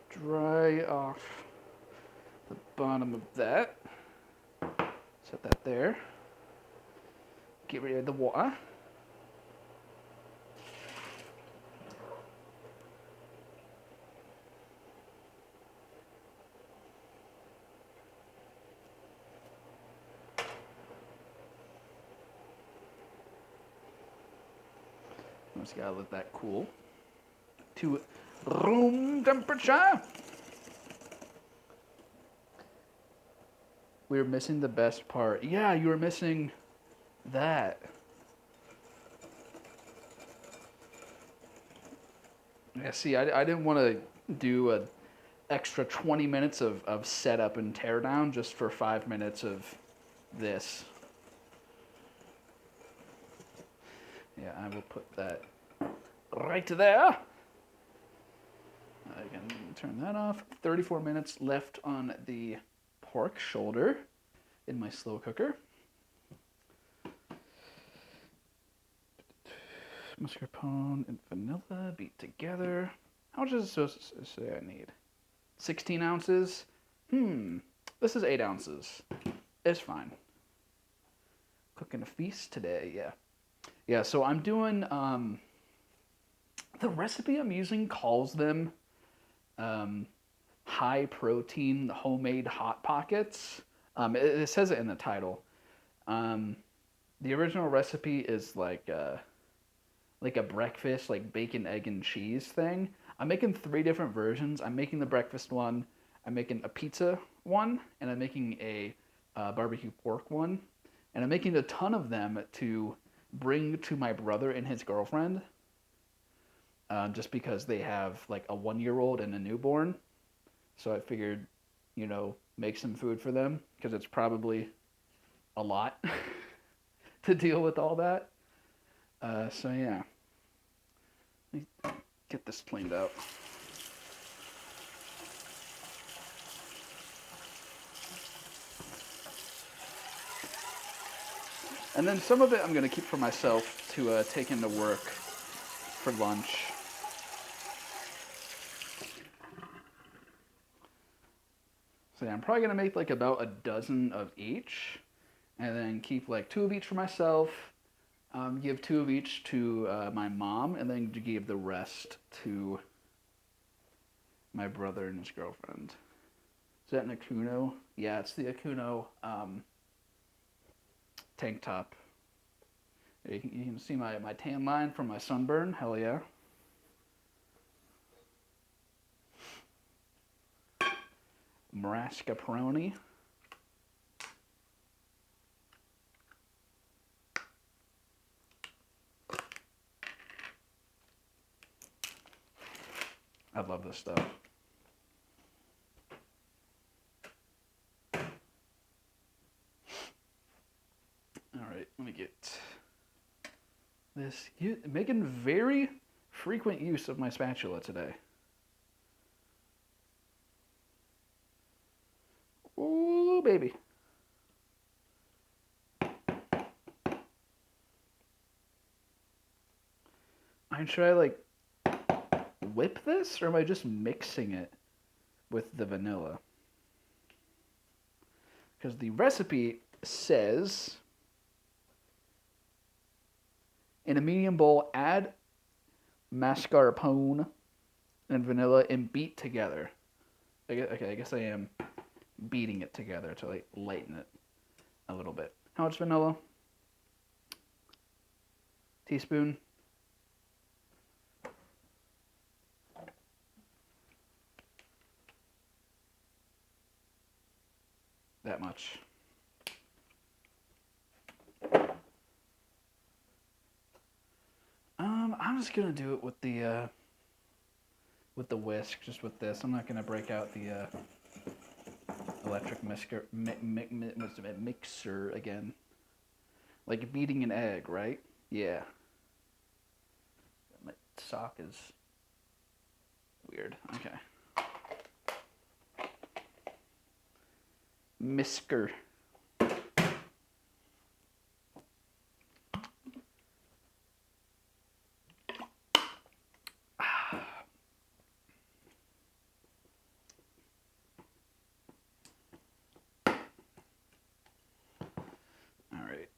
dry off the bottom of that. Set that there. Get rid of the water. Just gotta let that cool to room temperature. We were missing the best part. Yeah, you were missing that. Yeah, see, I didn't want to do an extra 20 minutes of setup and teardown just for 5 minutes of this. Yeah, I will put that right there. I can turn that off. 34 minutes left on the pork shoulder in my slow cooker. Mascarpone and vanilla beat together. How much is it supposed to say I need? 16 ounces? This is 8 ounces. It's fine. Cooking a feast today, yeah. Yeah, so I'm doing the recipe I'm using calls them um, high protein homemade hot pockets. It says it in the title. Um, the original recipe is like a breakfast, like bacon, egg, and cheese thing. I'm making three different versions. I'm making the breakfast one, I'm making a pizza one, and I'm making a barbecue pork one. And I'm making a ton of them to bring to my brother and his girlfriend, just because they have like a 1 year old and a newborn. So I figured, make some food for them because it's probably a lot to deal with all that. So yeah, let me get this cleaned up. And then some of it I'm going to keep for myself to take into work for lunch. So yeah, I'm probably going to make like about a dozen of each, and then keep like two of each for myself, give two of each to my mom, and then give the rest to my brother and his girlfriend. Is that an Akuno? Yeah, it's the Akuno tank top. You can see my tan line from my sunburn. Hell yeah. Mascarpone. I love this stuff. All right, let me get this. Making very frequent use of my spatula today. Ooh, baby. Should I like whip this, or am I just mixing it with the vanilla? Because the recipe says in a medium bowl, add mascarpone and vanilla and beat together. Okay, I guess I am beating it together to like lighten it a little bit. How much vanilla? Teaspoon. That much. I'm just gonna do it with the whisk, just with this. I'm not gonna break out the electric mixer again. Like beating an egg, right? Yeah. My sock is weird. Okay. Misker. All right.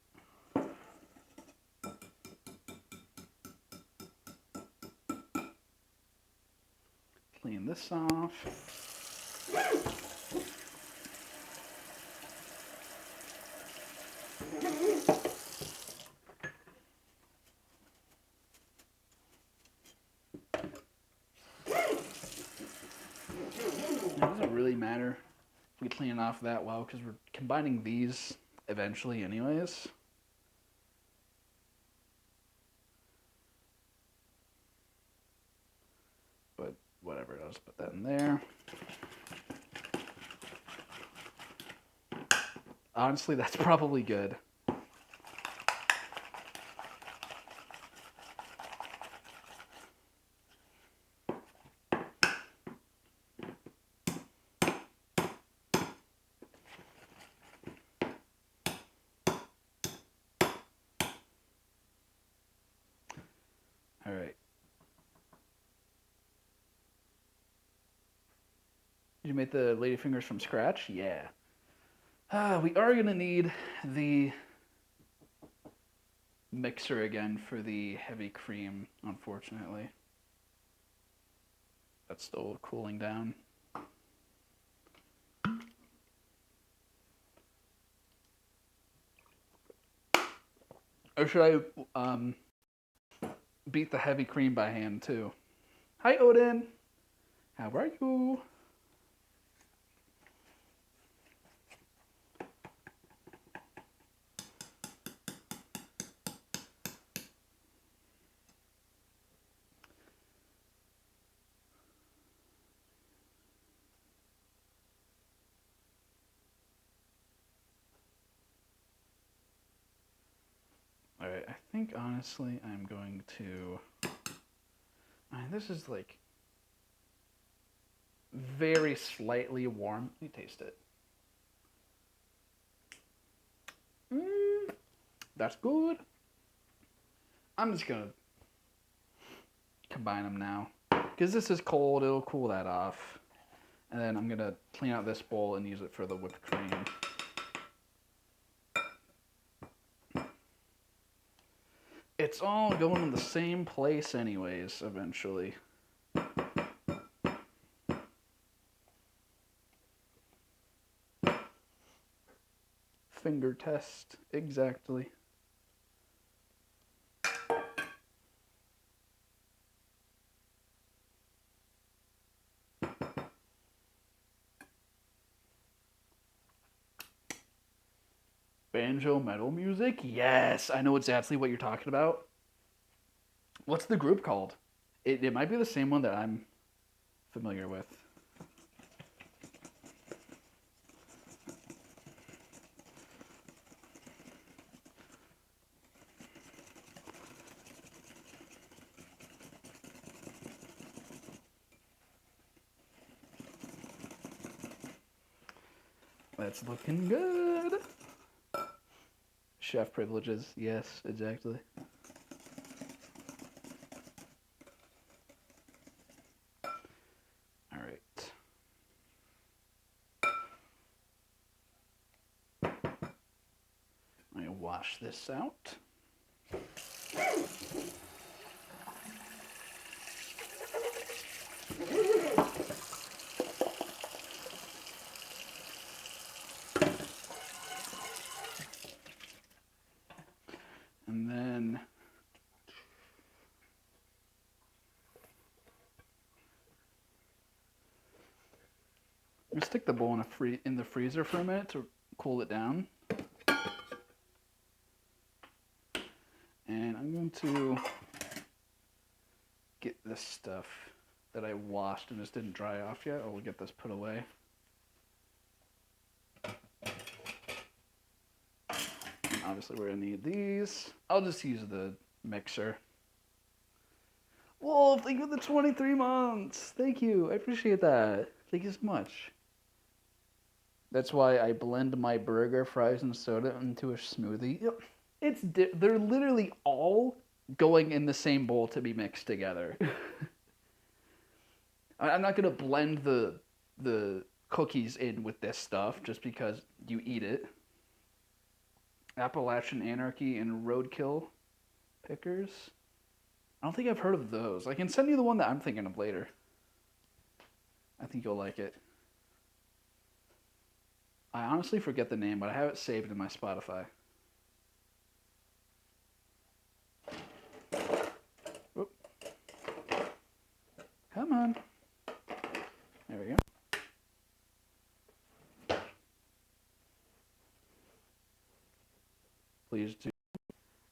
Clean this off. It doesn't really matter if we clean it off that well because we're combining these eventually anyways. But whatever, I'll just put that in there. Honestly, that's probably good. All right. Did you make the ladyfingers from scratch? Yeah. We are gonna need the mixer again for the heavy cream, unfortunately. That's still cooling down. Or should I beat the heavy cream by hand too? Hi, Odin. How are you? Alright, I think honestly I'm going to... this is like very slightly warm. Let me taste it. That's good. I'm just gonna combine them now. Because this is cold, it'll cool that off. And then I'm gonna clean out this bowl and use it for the whipped cream. It's all going in the same place anyways, eventually. Finger test, exactly. Banjo metal music? Yes, I know exactly what you're talking about. What's the group called? It might be the same one that I'm familiar with. That's looking good. Chef privileges. Yes, exactly. All right. I'm gonna wash this out. And then I'm gonna stick the bowl in the freezer for a minute to cool it down. And I'm going to get this stuff that I washed and just didn't dry off yet. I'll get this put away. And obviously we're gonna need these. I'll just use the mixer. Wolf, thank you for the 23 months. Thank you, I appreciate that. Thank you so much. That's why I blend my burger, fries, and soda into a smoothie. Yep. They're literally all going in the same bowl to be mixed together. I'm not gonna blend the cookies in with this stuff just because you eat it. Appalachian Anarchy and Roadkill Pickers. I don't think I've heard of those. I can send you the one that I'm thinking of later. I think you'll like it. I honestly forget the name, but I have it saved in my Spotify. Oop. Come on. There we go. Please do.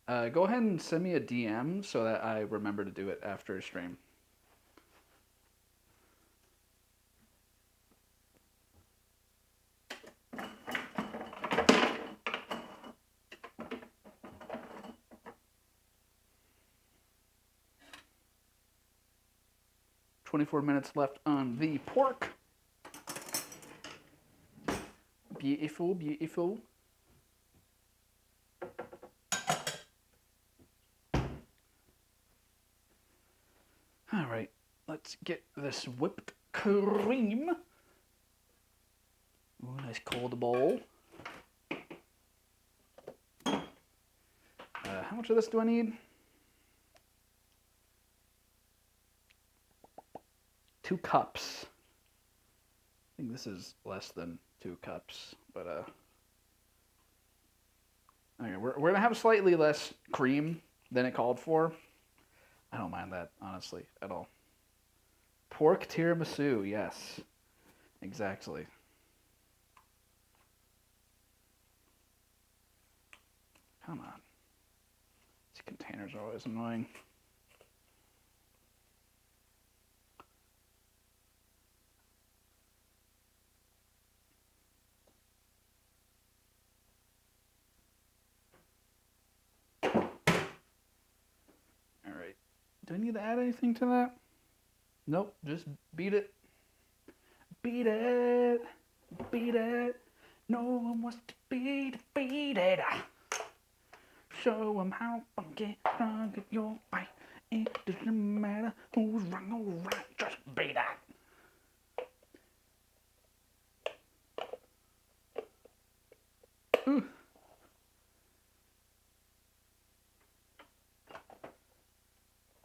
Go ahead and send me a DM so that I remember to do it after stream. "24 minutes left on the pork. Beautiful, beautiful. All right, let's get this whipped cream. Ooh, nice cold bowl. How how much of this do I need? 2 cups. I think this is less than 2 cups, but okay, we're gonna have slightly less cream than it called for. I don't mind that, honestly, at all. Pork tiramisu, yes. Exactly. Come on. These containers are always annoying. Alright. Do I need to add anything to that? Nope, just beat it. Beat it. Beat it. No one wants to beat it. Show them how funky strong your fight. It doesn't matter who's wrong or right, just beat it. Ooh.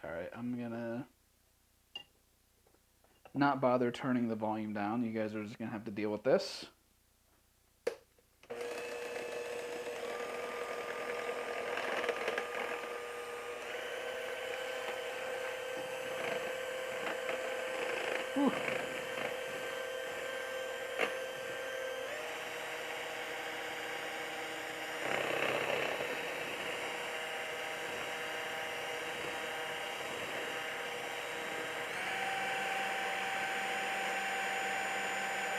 Alright, I'm gonna not bother turning the volume down. You guys are just gonna have to deal with this. Ooh.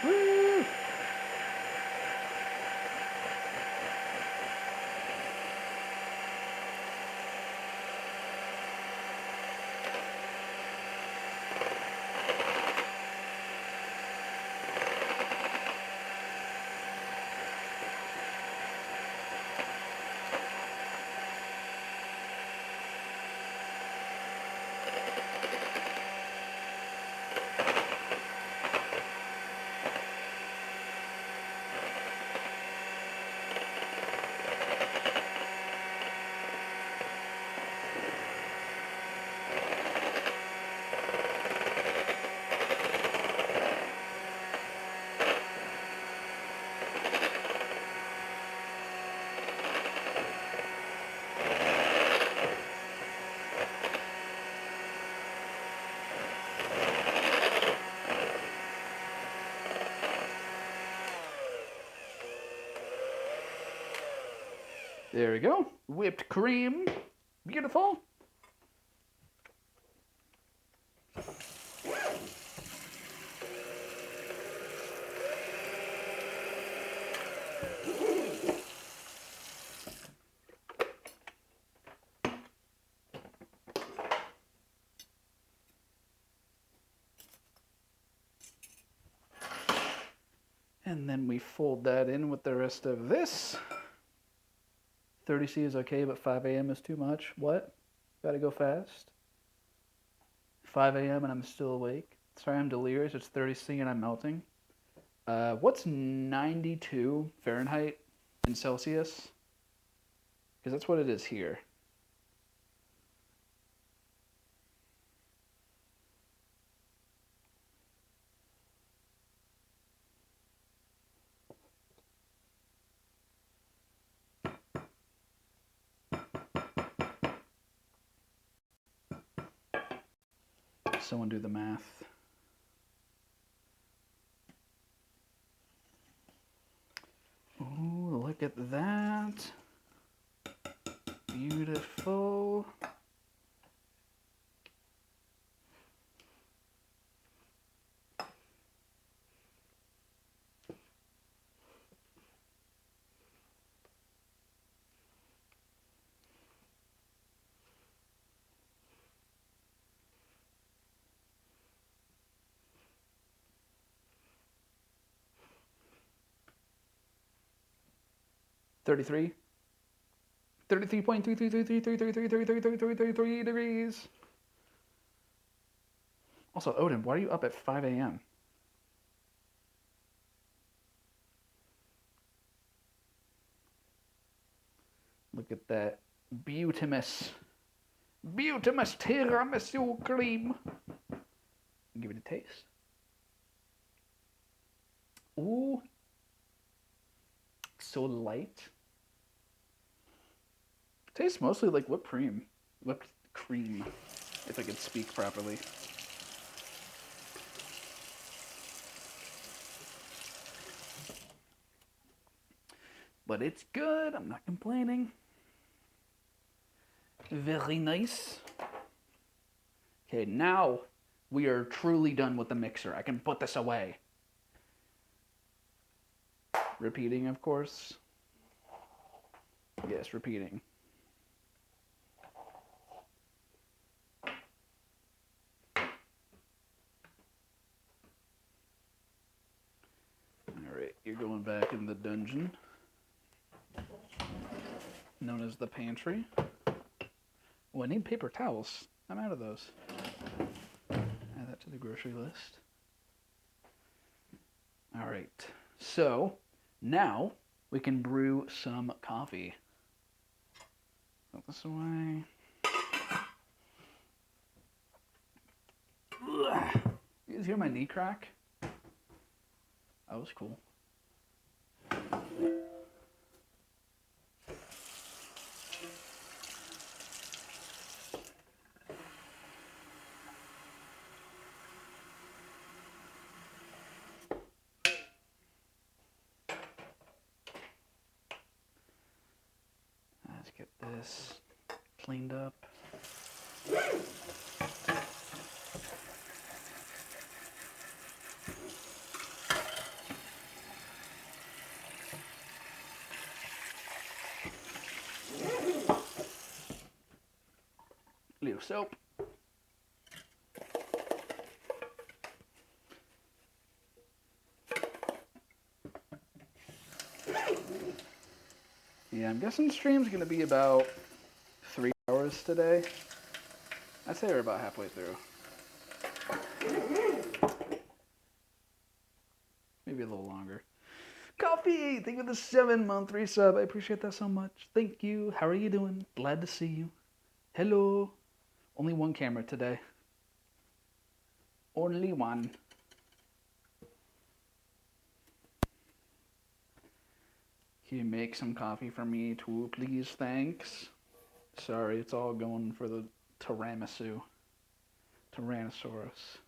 Woo! There we go. Whipped cream. Beautiful. And then we fold that in with the rest of this. 30C is okay, but 5 a.m. is too much. What? Gotta go fast. 5 a.m. and I'm still awake. Sorry, I'm delirious. It's 30C and I'm melting. What's 92 Fahrenheit in Celsius? Because that's what it is here. Someone do the math. Oh, look at that. Beautiful. $33. 33.333333333333 degrees. Also, Odin, why are you up at 5 a.m.? Look at that Beautimus. Beautimus tiramisu cream. Give it a taste. Ooh. So light. Tastes mostly like whipped cream. Whipped cream, if I could speak properly. But it's good. I'm not complaining. Very nice. Okay, now we are truly done with the mixer. I can put this away. Repeating, of course. Yes, repeating. Alright, you're going back in the dungeon, known as the pantry. Oh, I need paper towels. I'm out of those. Add that to the grocery list. Alright, so now we can brew some coffee. Put this away. Ugh. You guys hear my knee crack? That was cool. Let's get this cleaned up. Little soap. Yeah, I'm guessing the stream's gonna be about 3 hours today. I'd say we're about halfway through. Maybe a little longer. Coffee! Thank you for the 7-month resub. I appreciate that so much. Thank you. How are you doing? Glad to see you. Hello. Only one camera today. Only one. Can you make some coffee for me too, please? Thanks. Sorry, it's all going for the tiramisu. Tyrannosaurus.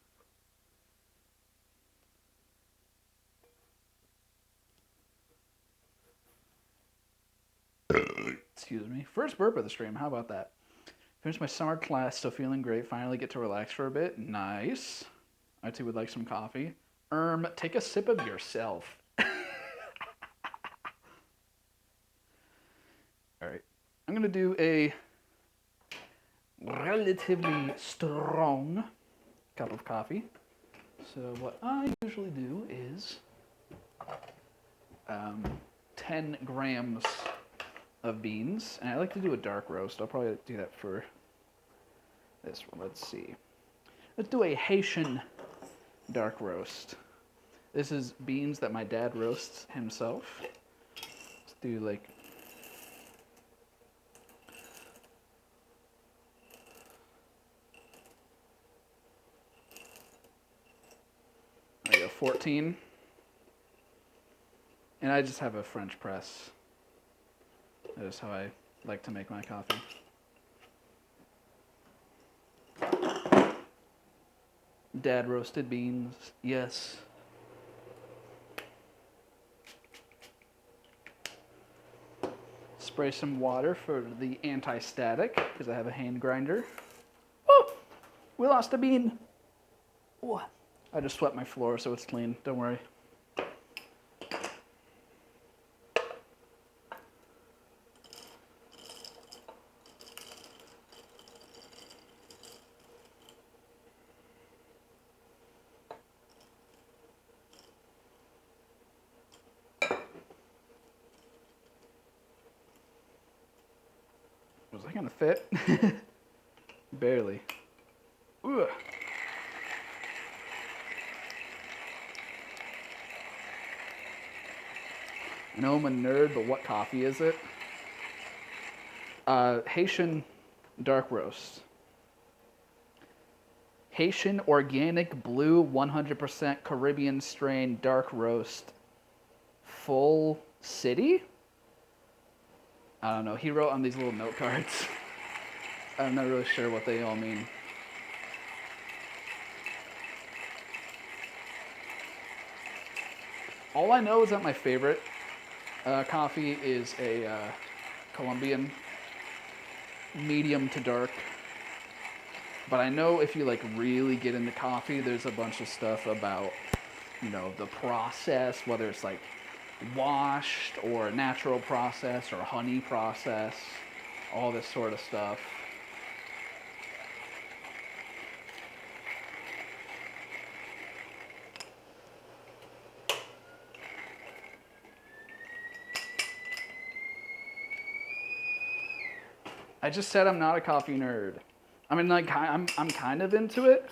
Excuse me. First burp of the stream. How about that? Finished my summer class, still feeling great. Finally get to relax for a bit. Nice. I too would like some coffee. Take a sip of yourself. Alright. I'm gonna do a relatively strong cup of coffee. So what I usually do is 10 grams of beans, and I like to do a dark roast. I'll probably do that for this one. Let's see. Let's do a Haitian dark roast. This is beans that my dad roasts himself. Let's do like there you go, 14. And I just have a French press. That is how I like to make my coffee. Dad roasted beans, yes. Spray some water for the anti-static, because I have a hand grinder. Oh, we lost a bean. Oh, I just swept my floor so it's clean, don't worry. Was that gonna fit? Barely. Ugh. I know I'm a nerd, but what coffee is it? Haitian dark roast. Haitian organic blue 100% Caribbean strain dark roast. Full city? I don't know. He wrote on these little note cards. I'm not really sure what they all mean. All I know is that my favorite coffee is a Colombian medium to dark. But I know if you like really get into coffee, there's a bunch of stuff about, you know, the process, whether it's like washed or natural process or honey process, all this sort of stuff. I just said I'm not a coffee nerd. I mean, like, I'm kind of into it,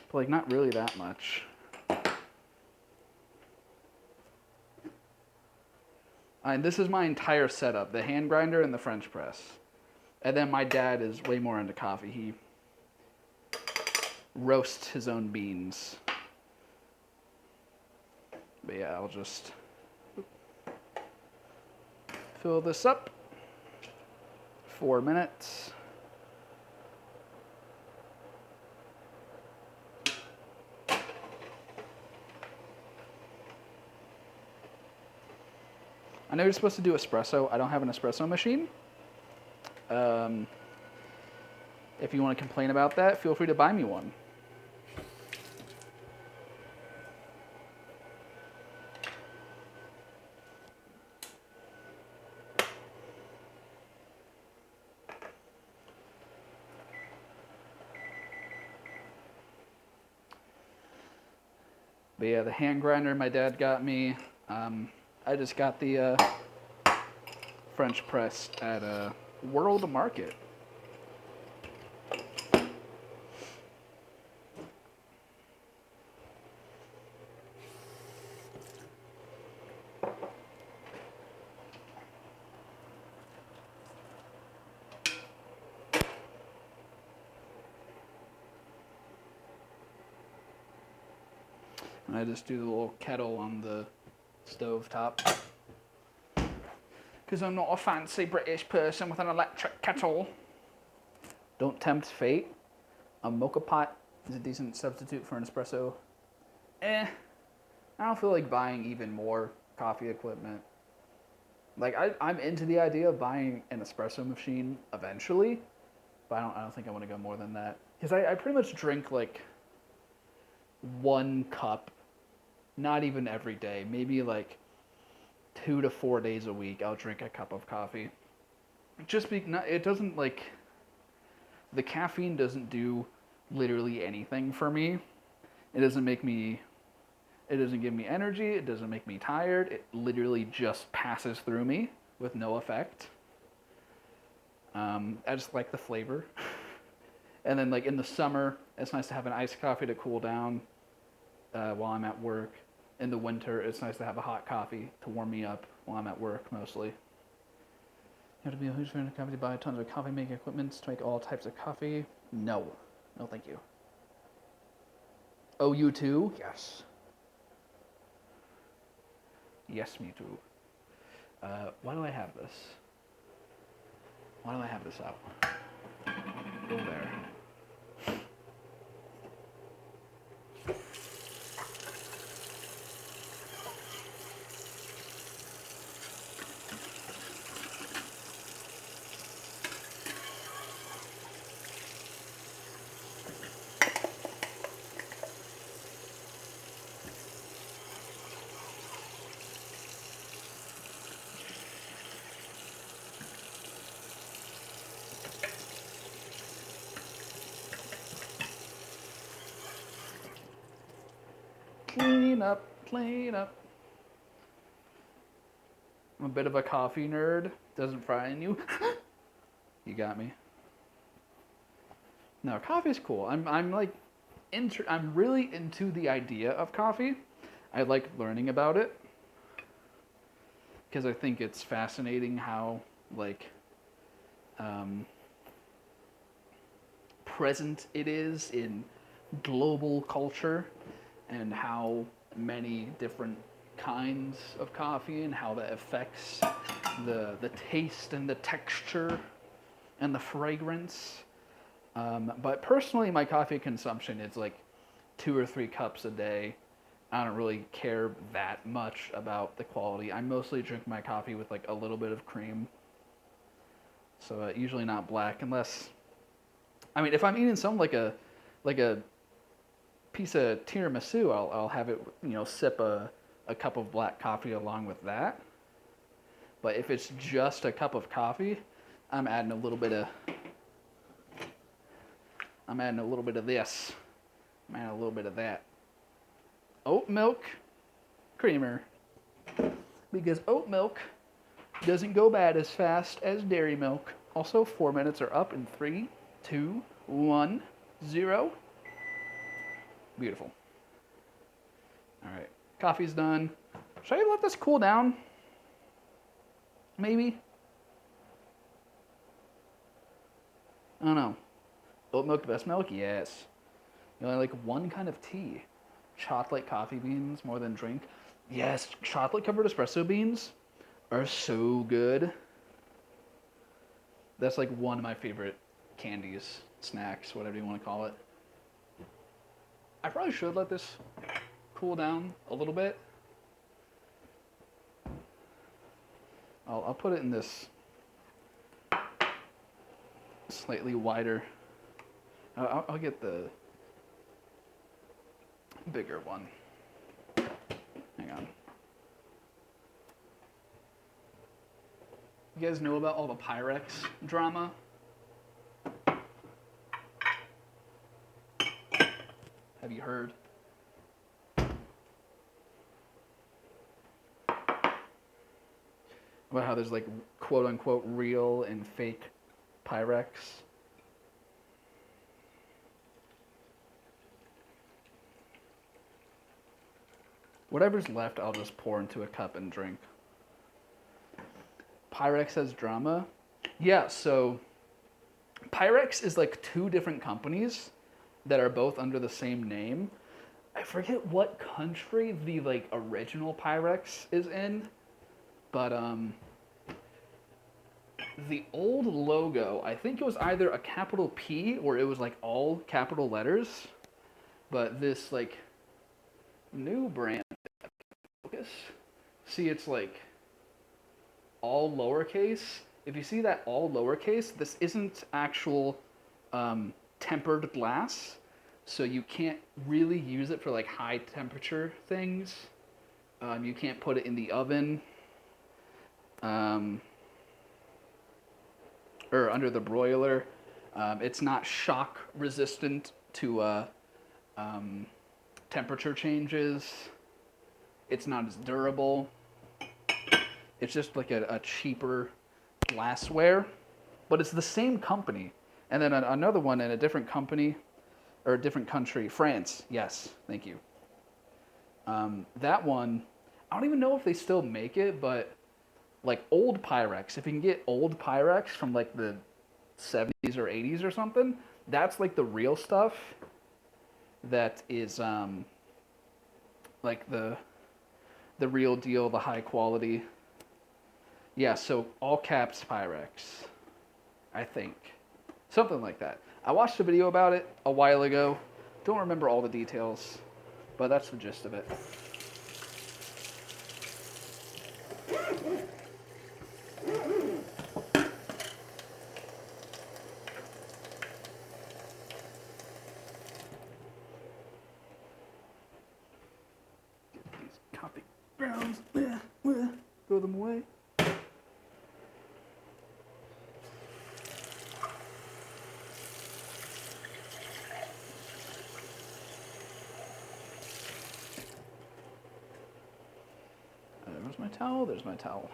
but like not really that much. And this is my entire setup: the hand grinder and the French press. And then my dad is way more into coffee. He roasts his own beans. But yeah, I'll just fill this up. 4 minutes. I know you're supposed to do espresso. I don't have an espresso machine. If you want to complain about that, feel free to buy me one. But yeah, the hand grinder my dad got me. I just got the French press at a World Market. And I just do the little kettle on the stove top. Because I'm not a fancy British person with an electric kettle. Don't tempt fate. A mocha pot is a decent substitute for an espresso. I don't feel like buying even more coffee equipment. Like, I'm into the idea of buying an espresso machine eventually, but I don't think I want to go more than that. Because I pretty much drink like 1 cup, not even every day, maybe like 2 to 4 days a week, I'll drink a cup of coffee. It doesn't like, the caffeine doesn't do literally anything for me. It doesn't give me energy. It doesn't make me tired. It literally just passes through me with no effect. I just like the flavor. And then like in the summer, it's nice to have an iced coffee to cool down while I'm at work. In the winter, it's nice to have a hot coffee to warm me up while I'm at work, mostly. You have to be a huge fan of coffee to buy tons of coffee making equipment to make all types of coffee. No, thank you. Oh, you too? Yes. Yes, me too. Why do I have this? Why do I have this out? Go there. Clean up. I'm a bit of a coffee nerd. Doesn't frighten you. You got me. No, coffee's cool. I'm really into the idea of coffee. I like learning about it because I think it's fascinating how like um, present it is in global culture and how many different kinds of coffee and how that affects the taste and the texture and the fragrance. But personally, my coffee consumption is like 2 or 3 cups a day. I don't really care that much about the quality. I mostly drink my coffee with like a little bit of cream. So usually not black unless, I mean, if I'm eating something like a piece of tiramisu, I'll have it, sip a cup of black coffee along with that. But if it's just a cup of coffee, I'm adding a little bit of I'm adding a little bit of this. I'm adding a little bit of that. Oat milk creamer. Because oat milk doesn't go bad as fast as dairy milk. Also, 4 minutes are up in 3, 2, 1, 0. Beautiful. All right, coffee's done. Should I let this cool down? Maybe? I don't know. Oat milk, the best milk? Yes. You only like one kind of tea. Chocolate coffee beans more than drink. Yes, chocolate covered espresso beans are so good. That's like one of my favorite candies, snacks, whatever you want to call it. I probably should let this cool down a little bit. I'll put it in this slightly wider. I'll get the bigger one. Hang on. You guys know about all the Pyrex drama? Have you heard? About how there's like quote unquote real and fake Pyrex? Whatever's left, I'll just pour into a cup and drink. Pyrex has drama? Yeah, so Pyrex is like 2 different companies that are both under the same name. I forget what country the like original Pyrex is in, but the old logo, I think it was either a capital P or it was like all capital letters. But this like new brand, see, it's like all lowercase. If you see that all lowercase, this isn't actual tempered glass, so you can't really use it for like high temperature things. You can't put it in the oven or under the broiler. It's not shock resistant to temperature changes. It's not as durable. It's just like a cheaper glassware, but it's the same company. And then another one in a different company, or a different country, France. Yes, thank you. That one, I don't even know if they still make it, but like old Pyrex, if you can get old Pyrex from like the 70s or 80s or something, that's like the real stuff. That is like the real deal, the high quality. Yeah, so all caps Pyrex, I think. Something like that. I watched a video about it a while ago. Don't remember all the details, but that's the gist of it. Get these coffee grounds. Throw them away. There's my towel. There's my towel.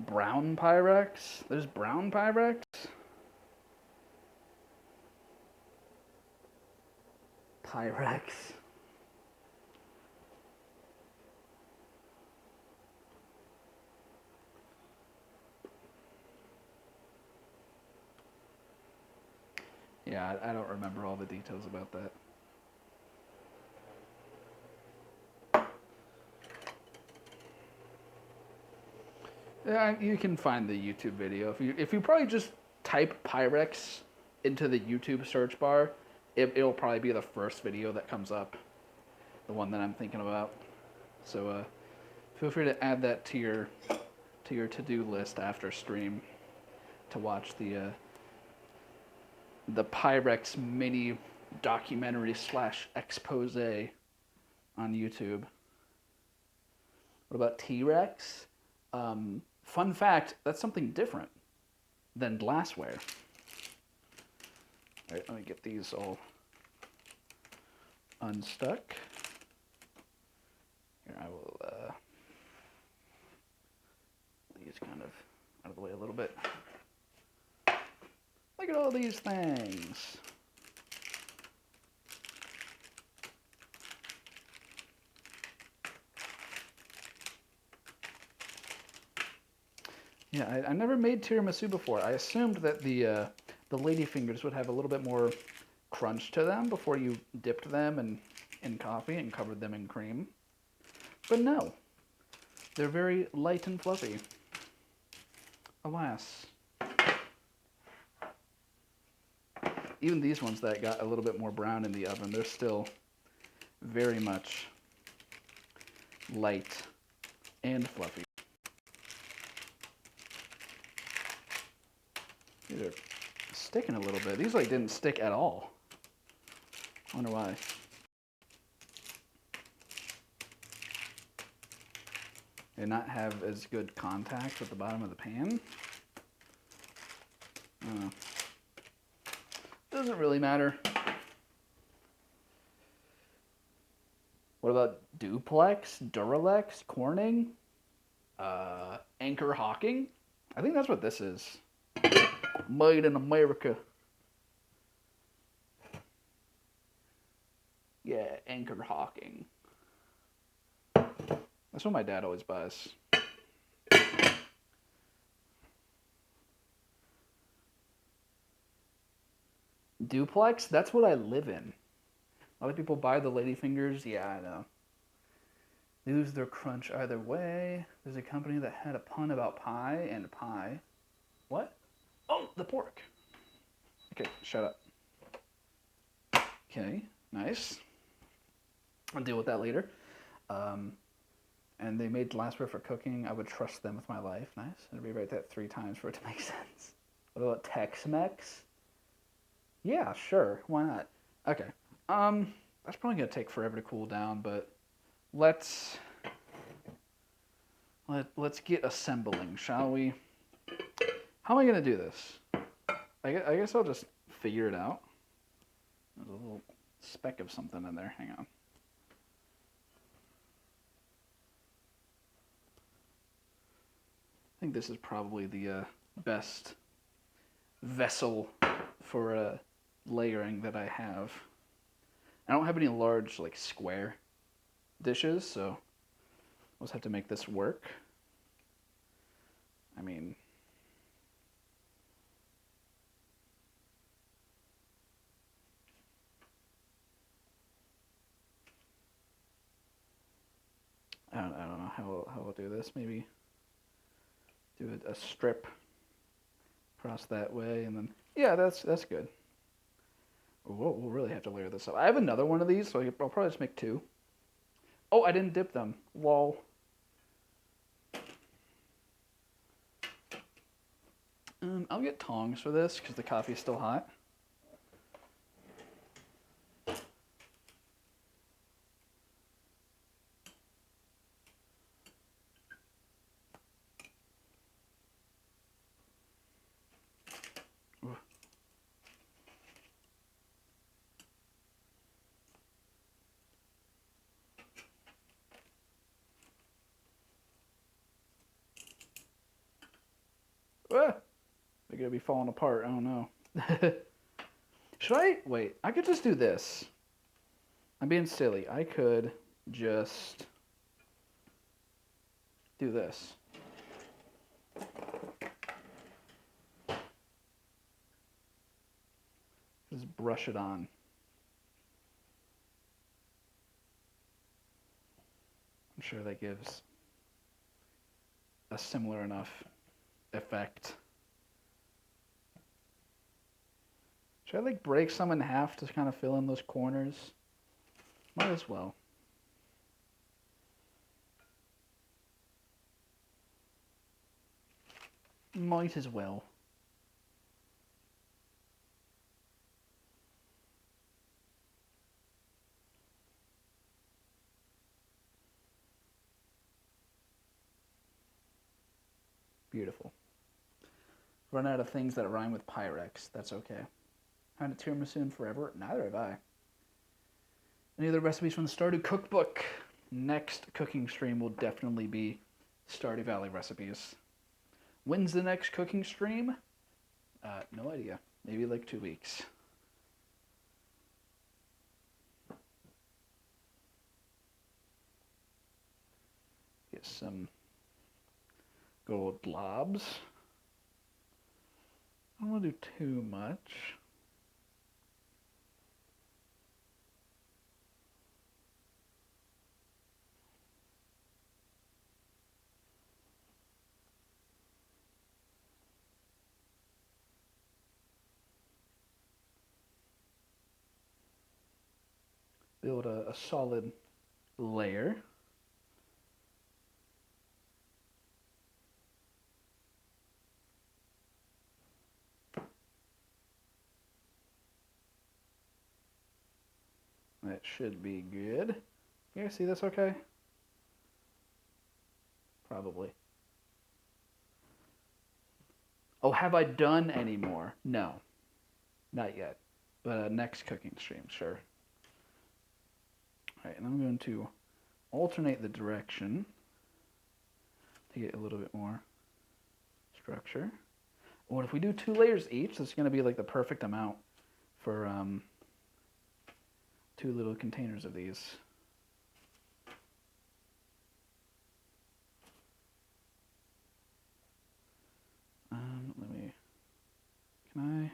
Brown Pyrex? There's brown Pyrex? Pyrex. Yeah, I don't remember all the details about that. Yeah, you can find the YouTube video if you probably just type Pyrex into the YouTube search bar, it'll probably be the first video that comes up, the one that I'm thinking about. So feel free to add that to your to-do list after stream to watch the Pyrex mini documentary / expose on YouTube. What about T-Rex? Fun fact, that's something different than glassware. All right, let me get these all unstuck. Here, I will these kind of out of the way a little bit. Look at all these things. Yeah, I never made tiramisu before. I assumed that the ladyfingers would have a little bit more crunch to them before you dipped them in coffee and covered them in cream. But no, they're very light and fluffy. Alas. Even these ones that got a little bit more brown in the oven, they're still very much light and fluffy. These are sticking a little bit. These like didn't stick at all. I wonder why. They not have as good contact with the bottom of the pan. Doesn't really matter. What about Duplex, Duralex, Corning, Anchor Hawking? I think that's what this is. Made in America. Yeah, Anchor Hawking. That's what my dad always buys. Duplex? That's what I live in. A lot of people buy the ladyfingers. Yeah, I know. Lose their crunch either way. There's a company that had a pun about pie and pie. What? Oh, the pork. Okay, shut up. Okay, nice. I'll deal with that later. And they made glassware for cooking. I would trust them with my life. Nice. I'd rewrite that 3 times for it to make sense. What about Tex-Mex? Yeah, sure. Why not? Okay. That's probably gonna take forever to cool down, but let's get assembling, shall we? How am I gonna do this? I guess I'll just figure it out. There's a little speck of something in there. Hang on. I think this is probably the best vessel for layering that I have. I don't have any large, like, square dishes, so I'll just have to make this work. I mean, I don't know how I'll do this. Maybe do a strip across that way, and then yeah, that's good. We'll really have to layer this up. I have another one of these, so I'll probably just make 2. Oh, I didn't dip them. Lol. I'll get tongs for this because the coffee's still hot. Ah, they're gonna be falling apart. I don't know. Should I? Wait, I could just do this. I'm being silly. I could just do this. This brush it on. I'm sure that gives a similar enough effect. Should I like break some in half to kind of fill in those corners? Might as well. Might as well. Beautiful. Run out of things that rhyme with Pyrex. That's okay. Haven't had a tiramisu in forever? Neither have I. Any other recipes from the Stardew Cookbook? Next cooking stream will definitely be Stardew Valley recipes. When's the next cooking stream? No idea. Maybe like 2 weeks. Get some good old blobs. I don't want to do too much. Build a solid layer. That should be good. You guys see this okay? Probably. Oh, have I done any more? No. Not yet. But next cooking stream, sure. Alright, and I'm going to alternate the direction to get a little bit more structure. What if we do 2 layers each? That's going to be like the perfect amount for 2 little containers of these. Let me, can I?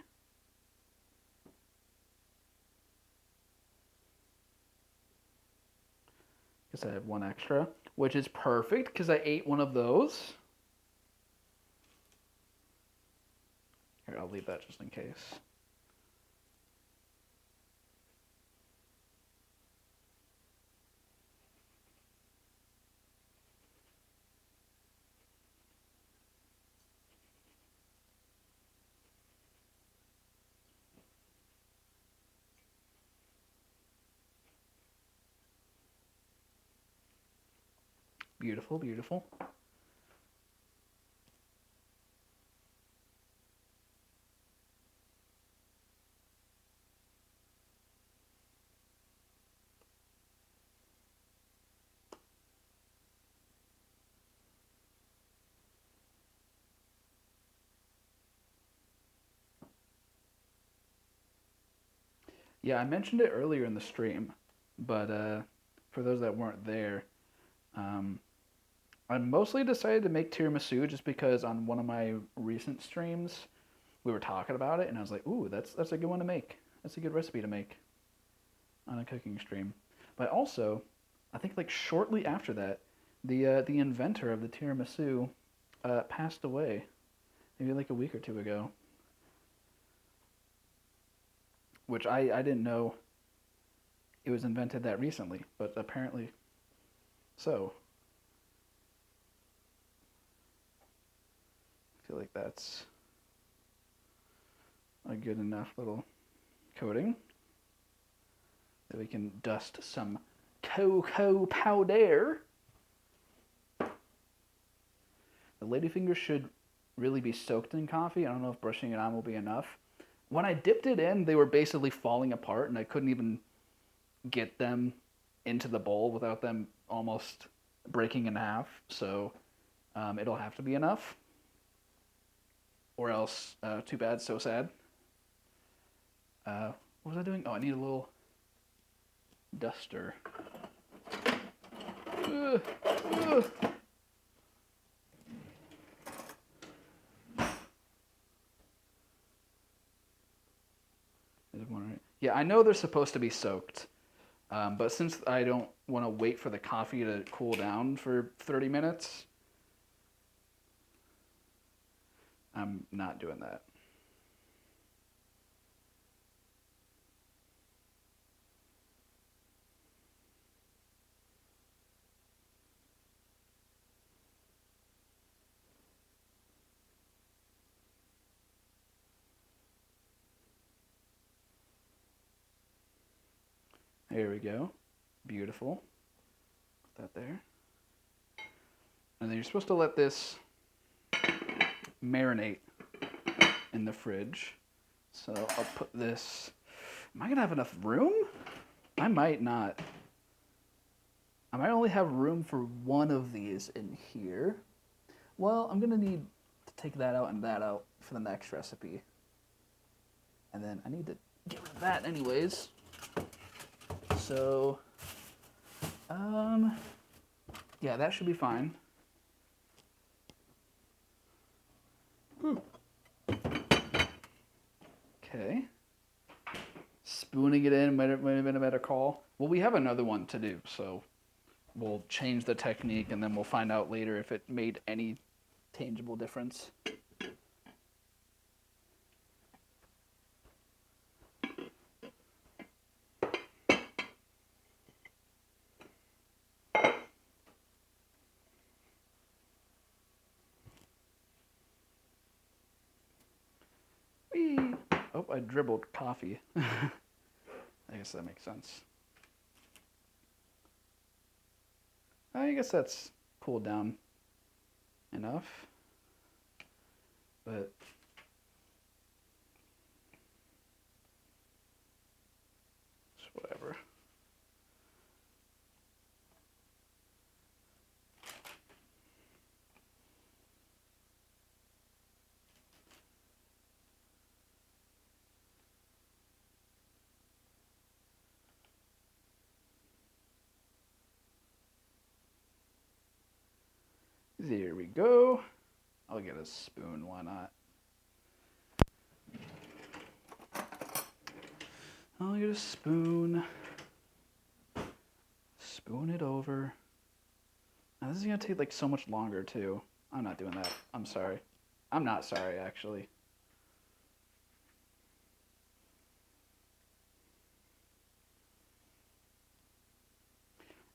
Guess I have 1 extra, which is perfect because I ate one of those. Here, I'll leave that just in case. Beautiful, beautiful. Yeah, I mentioned it earlier in the stream, but for those that weren't there, I mostly decided to make tiramisu just because on one of my recent streams we were talking about it, and I was like, "Ooh, that's a good one to make. That's a good recipe to make on a cooking stream." But also, I think like shortly after that, the inventor of the tiramisu passed away, maybe like a week or 2 ago. Which I didn't know it was invented that recently, but apparently so. I feel like that's a good enough little coating that we can dust some cocoa powder. The ladyfingers should really be soaked in coffee. I don't know if brushing it on will be enough. When I dipped it in, they were basically falling apart, and I couldn't even get them into the bowl without them almost breaking in half. So it'll have to be enough. Or else, too bad, so sad. What was I doing? Oh, I need a little duster. Ugh, ugh. Is it one right? Yeah, I know they're supposed to be soaked, but since I don't want to wait for the coffee to cool down for 30 minutes, I'm not doing that. There we go. Beautiful. Put that there. And then you're supposed to let this marinate in the fridge. So I'll put this. Am I going to have enough room? I might not. I might only have room for one of these in here. Well, I'm going to need to take that out and that out for the next recipe. And then I need to get rid of that anyways. So, yeah, that should be fine. Okay. Spooning it in might have been a better call. Well, we have another one to do, so we'll change the technique and then we'll find out later if it made any tangible difference. Whee! Oh, I dribbled coffee. I guess that makes sense. I guess that's cooled down enough. But it's whatever. There we go. I'll get a spoon, why not? I'll get a spoon. Spoon it over. Now this is gonna take like so much longer too. I'm not doing that. I'm sorry. I'm not sorry actually.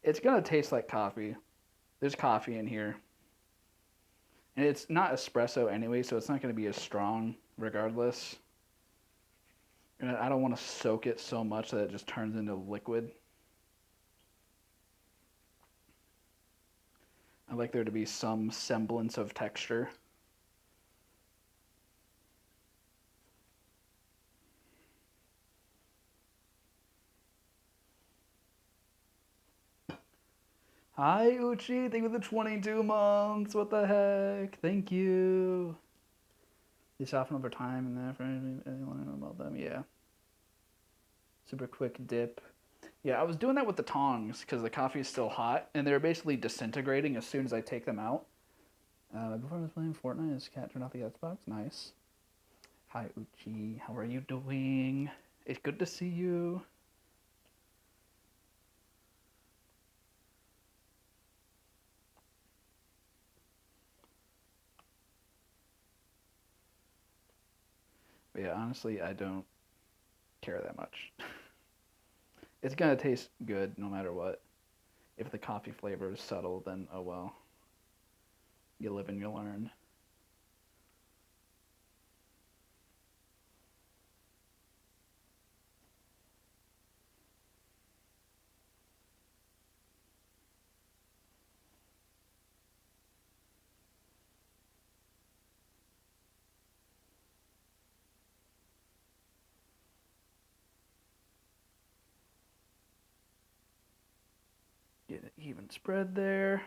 It's gonna taste like coffee. There's coffee in here. And it's not espresso anyway, so it's not gonna be as strong regardless. And I don't want to soak it so much that it just turns into liquid. I like there to be some semblance of texture. Hi, Uchi. Thank you for the 22 months. What the heck? Thank you. They soften over time and after anyone know about them? Yeah. Super quick dip. Yeah, I was doing that with the tongs because the coffee is still hot and they're basically disintegrating as soon as I take them out. Before I was playing Fortnite, his cat turned off the Xbox. Nice. Hi, Uchi. How are you doing? It's good to see you. But yeah, honestly, I don't care that much. It's gonna taste good no matter what. If the coffee flavor is subtle, then oh well. You live and you learn. Get an even spread there.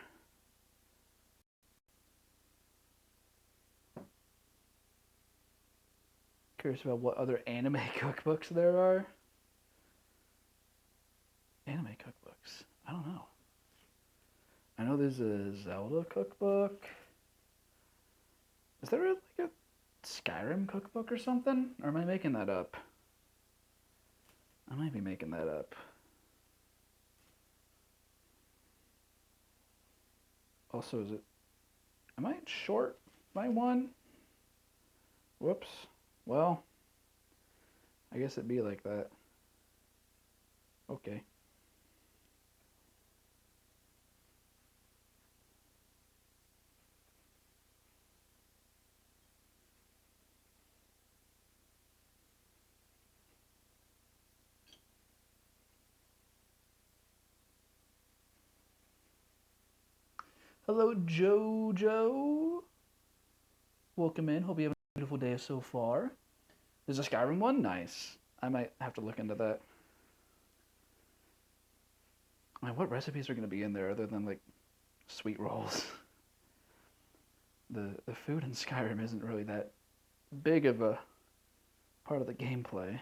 Curious about what other anime cookbooks there are. Anime cookbooks? I don't know. I know there's a Zelda cookbook. Is there like a Skyrim cookbook or something? Or am I making that up? I might be making that up. Also, is it? Am I short by one? Whoops. Well, I guess it'd be like that. Okay. Hello, Jojo. Welcome in. Hope you have a beautiful day so far. There's a Skyrim one? Nice. I might have to look into that. What recipes are going to be in there other than like sweet rolls? The food in Skyrim isn't really that big of a part of the gameplay.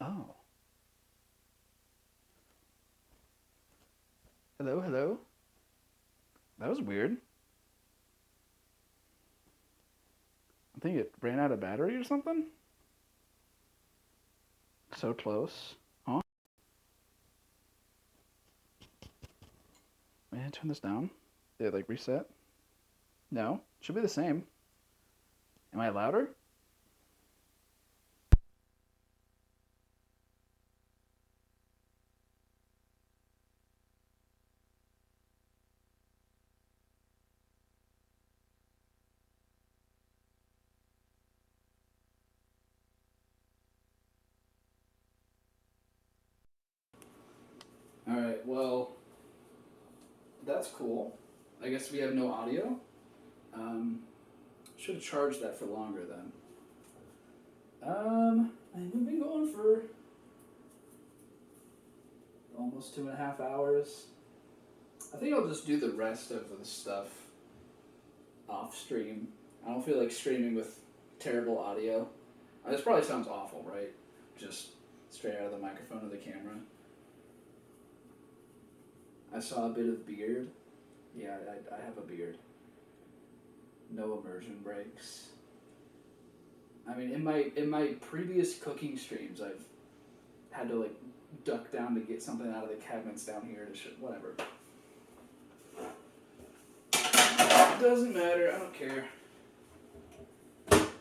Oh. Hello, hello. That was weird. I think it ran out of battery or something. So close. Huh? May I turn this down? Did it like reset? No. Should be the same. Am I louder? Alright, well, that's cool. I guess we have no audio. Should have charged that for longer then. And we've been going for almost 2.5 hours. I think I'll just do the rest of the stuff off stream. I don't feel like streaming with terrible audio. This probably sounds awful, right? Just straight out of the microphone of the camera. I saw a bit of beard. Yeah, I have a beard. No immersion breaks. I mean, in my previous cooking streams, I've had to like duck down to get something out of the cabinets down here to whatever. It doesn't matter. I don't care.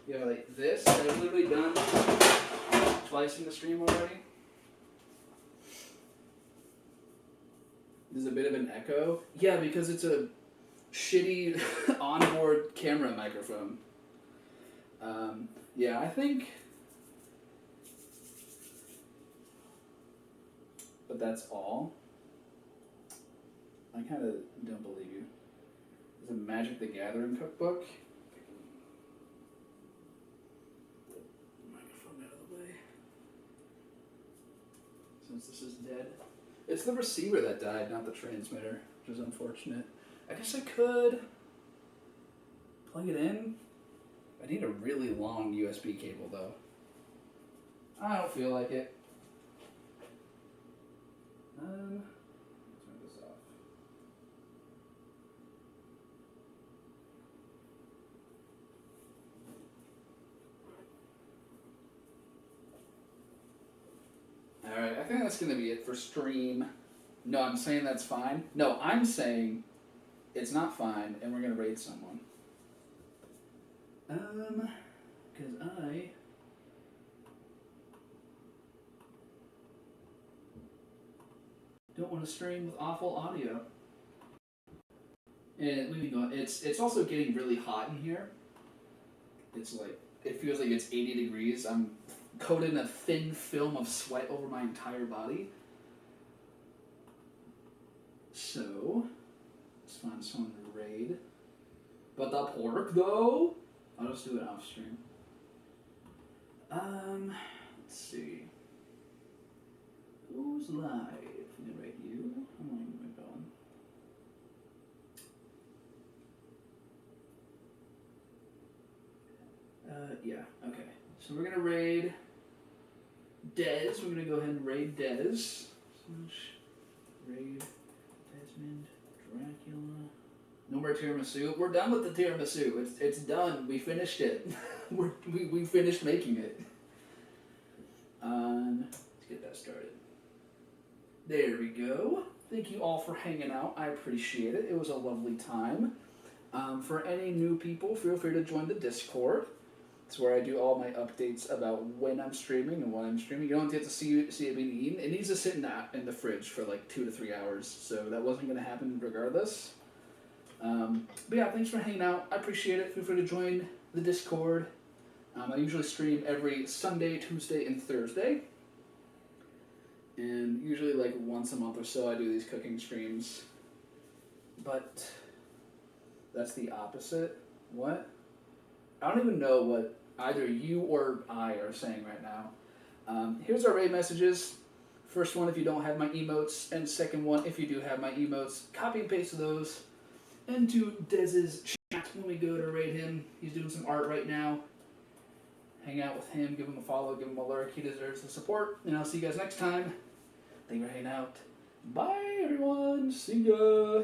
Yeah, like this. I've literally done twice in the stream already. There's a bit of an echo. Yeah, because it's a shitty onboard camera microphone. Yeah, I think... But that's all. I kind of don't believe you. There's a Magic the Gathering cookbook. Microphone out of the way. Since this is dead. It's the receiver that died, not the transmitter, which is unfortunate. I guess I could plug it in. I need a really long USB cable, though. I don't feel like it. Let's turn this off. Alright, I think that's going to be it for stream. No, I'm saying that's fine. No, I'm saying it's not fine, and we're going to raid someone. Because I... don't want to stream with awful audio. And we've been going, it's also getting really hot in here. It's like, it feels like it's 80 degrees. I'm coated in a thin film of sweat over my entire body. So, let's find someone to raid. But the pork, though? I'll just do it off stream. Let's see. Who's live? I'm gonna rate you. How long am I going? Yeah, okay. So we're gonna raid Dez. We're gonna go ahead and raid Dez. Raid Desmond, Dracula. No more tiramisu. We're done with the tiramisu. It's done. We finished it. we finished making it. Let's get that started. There we go. Thank you all for hanging out. I appreciate it. It was a lovely time. For any new people, feel free to join the Discord. It's where I do all my updates about when I'm streaming and when I'm streaming. You don't get to see it being eaten. It needs to sit in the fridge for like 2 to 3 hours, so that wasn't going to happen regardless. But yeah, thanks for hanging out. I appreciate it. Feel free to join the Discord. I usually stream every Sunday, Tuesday, and Thursday. And usually like once a month or so I do these cooking streams. But that's the opposite. What? I don't even know what either you or I are saying right now. Here's our raid messages. First one if you don't have my emotes, and second one if you do have my emotes. Copy and paste those into Dez's chat when we go to raid him. He's doing some art right now. Hang out with him, give him a follow, give him a lurk. He deserves the support. And I'll see you guys next time. Thank you for hanging out. Bye, everyone. See ya.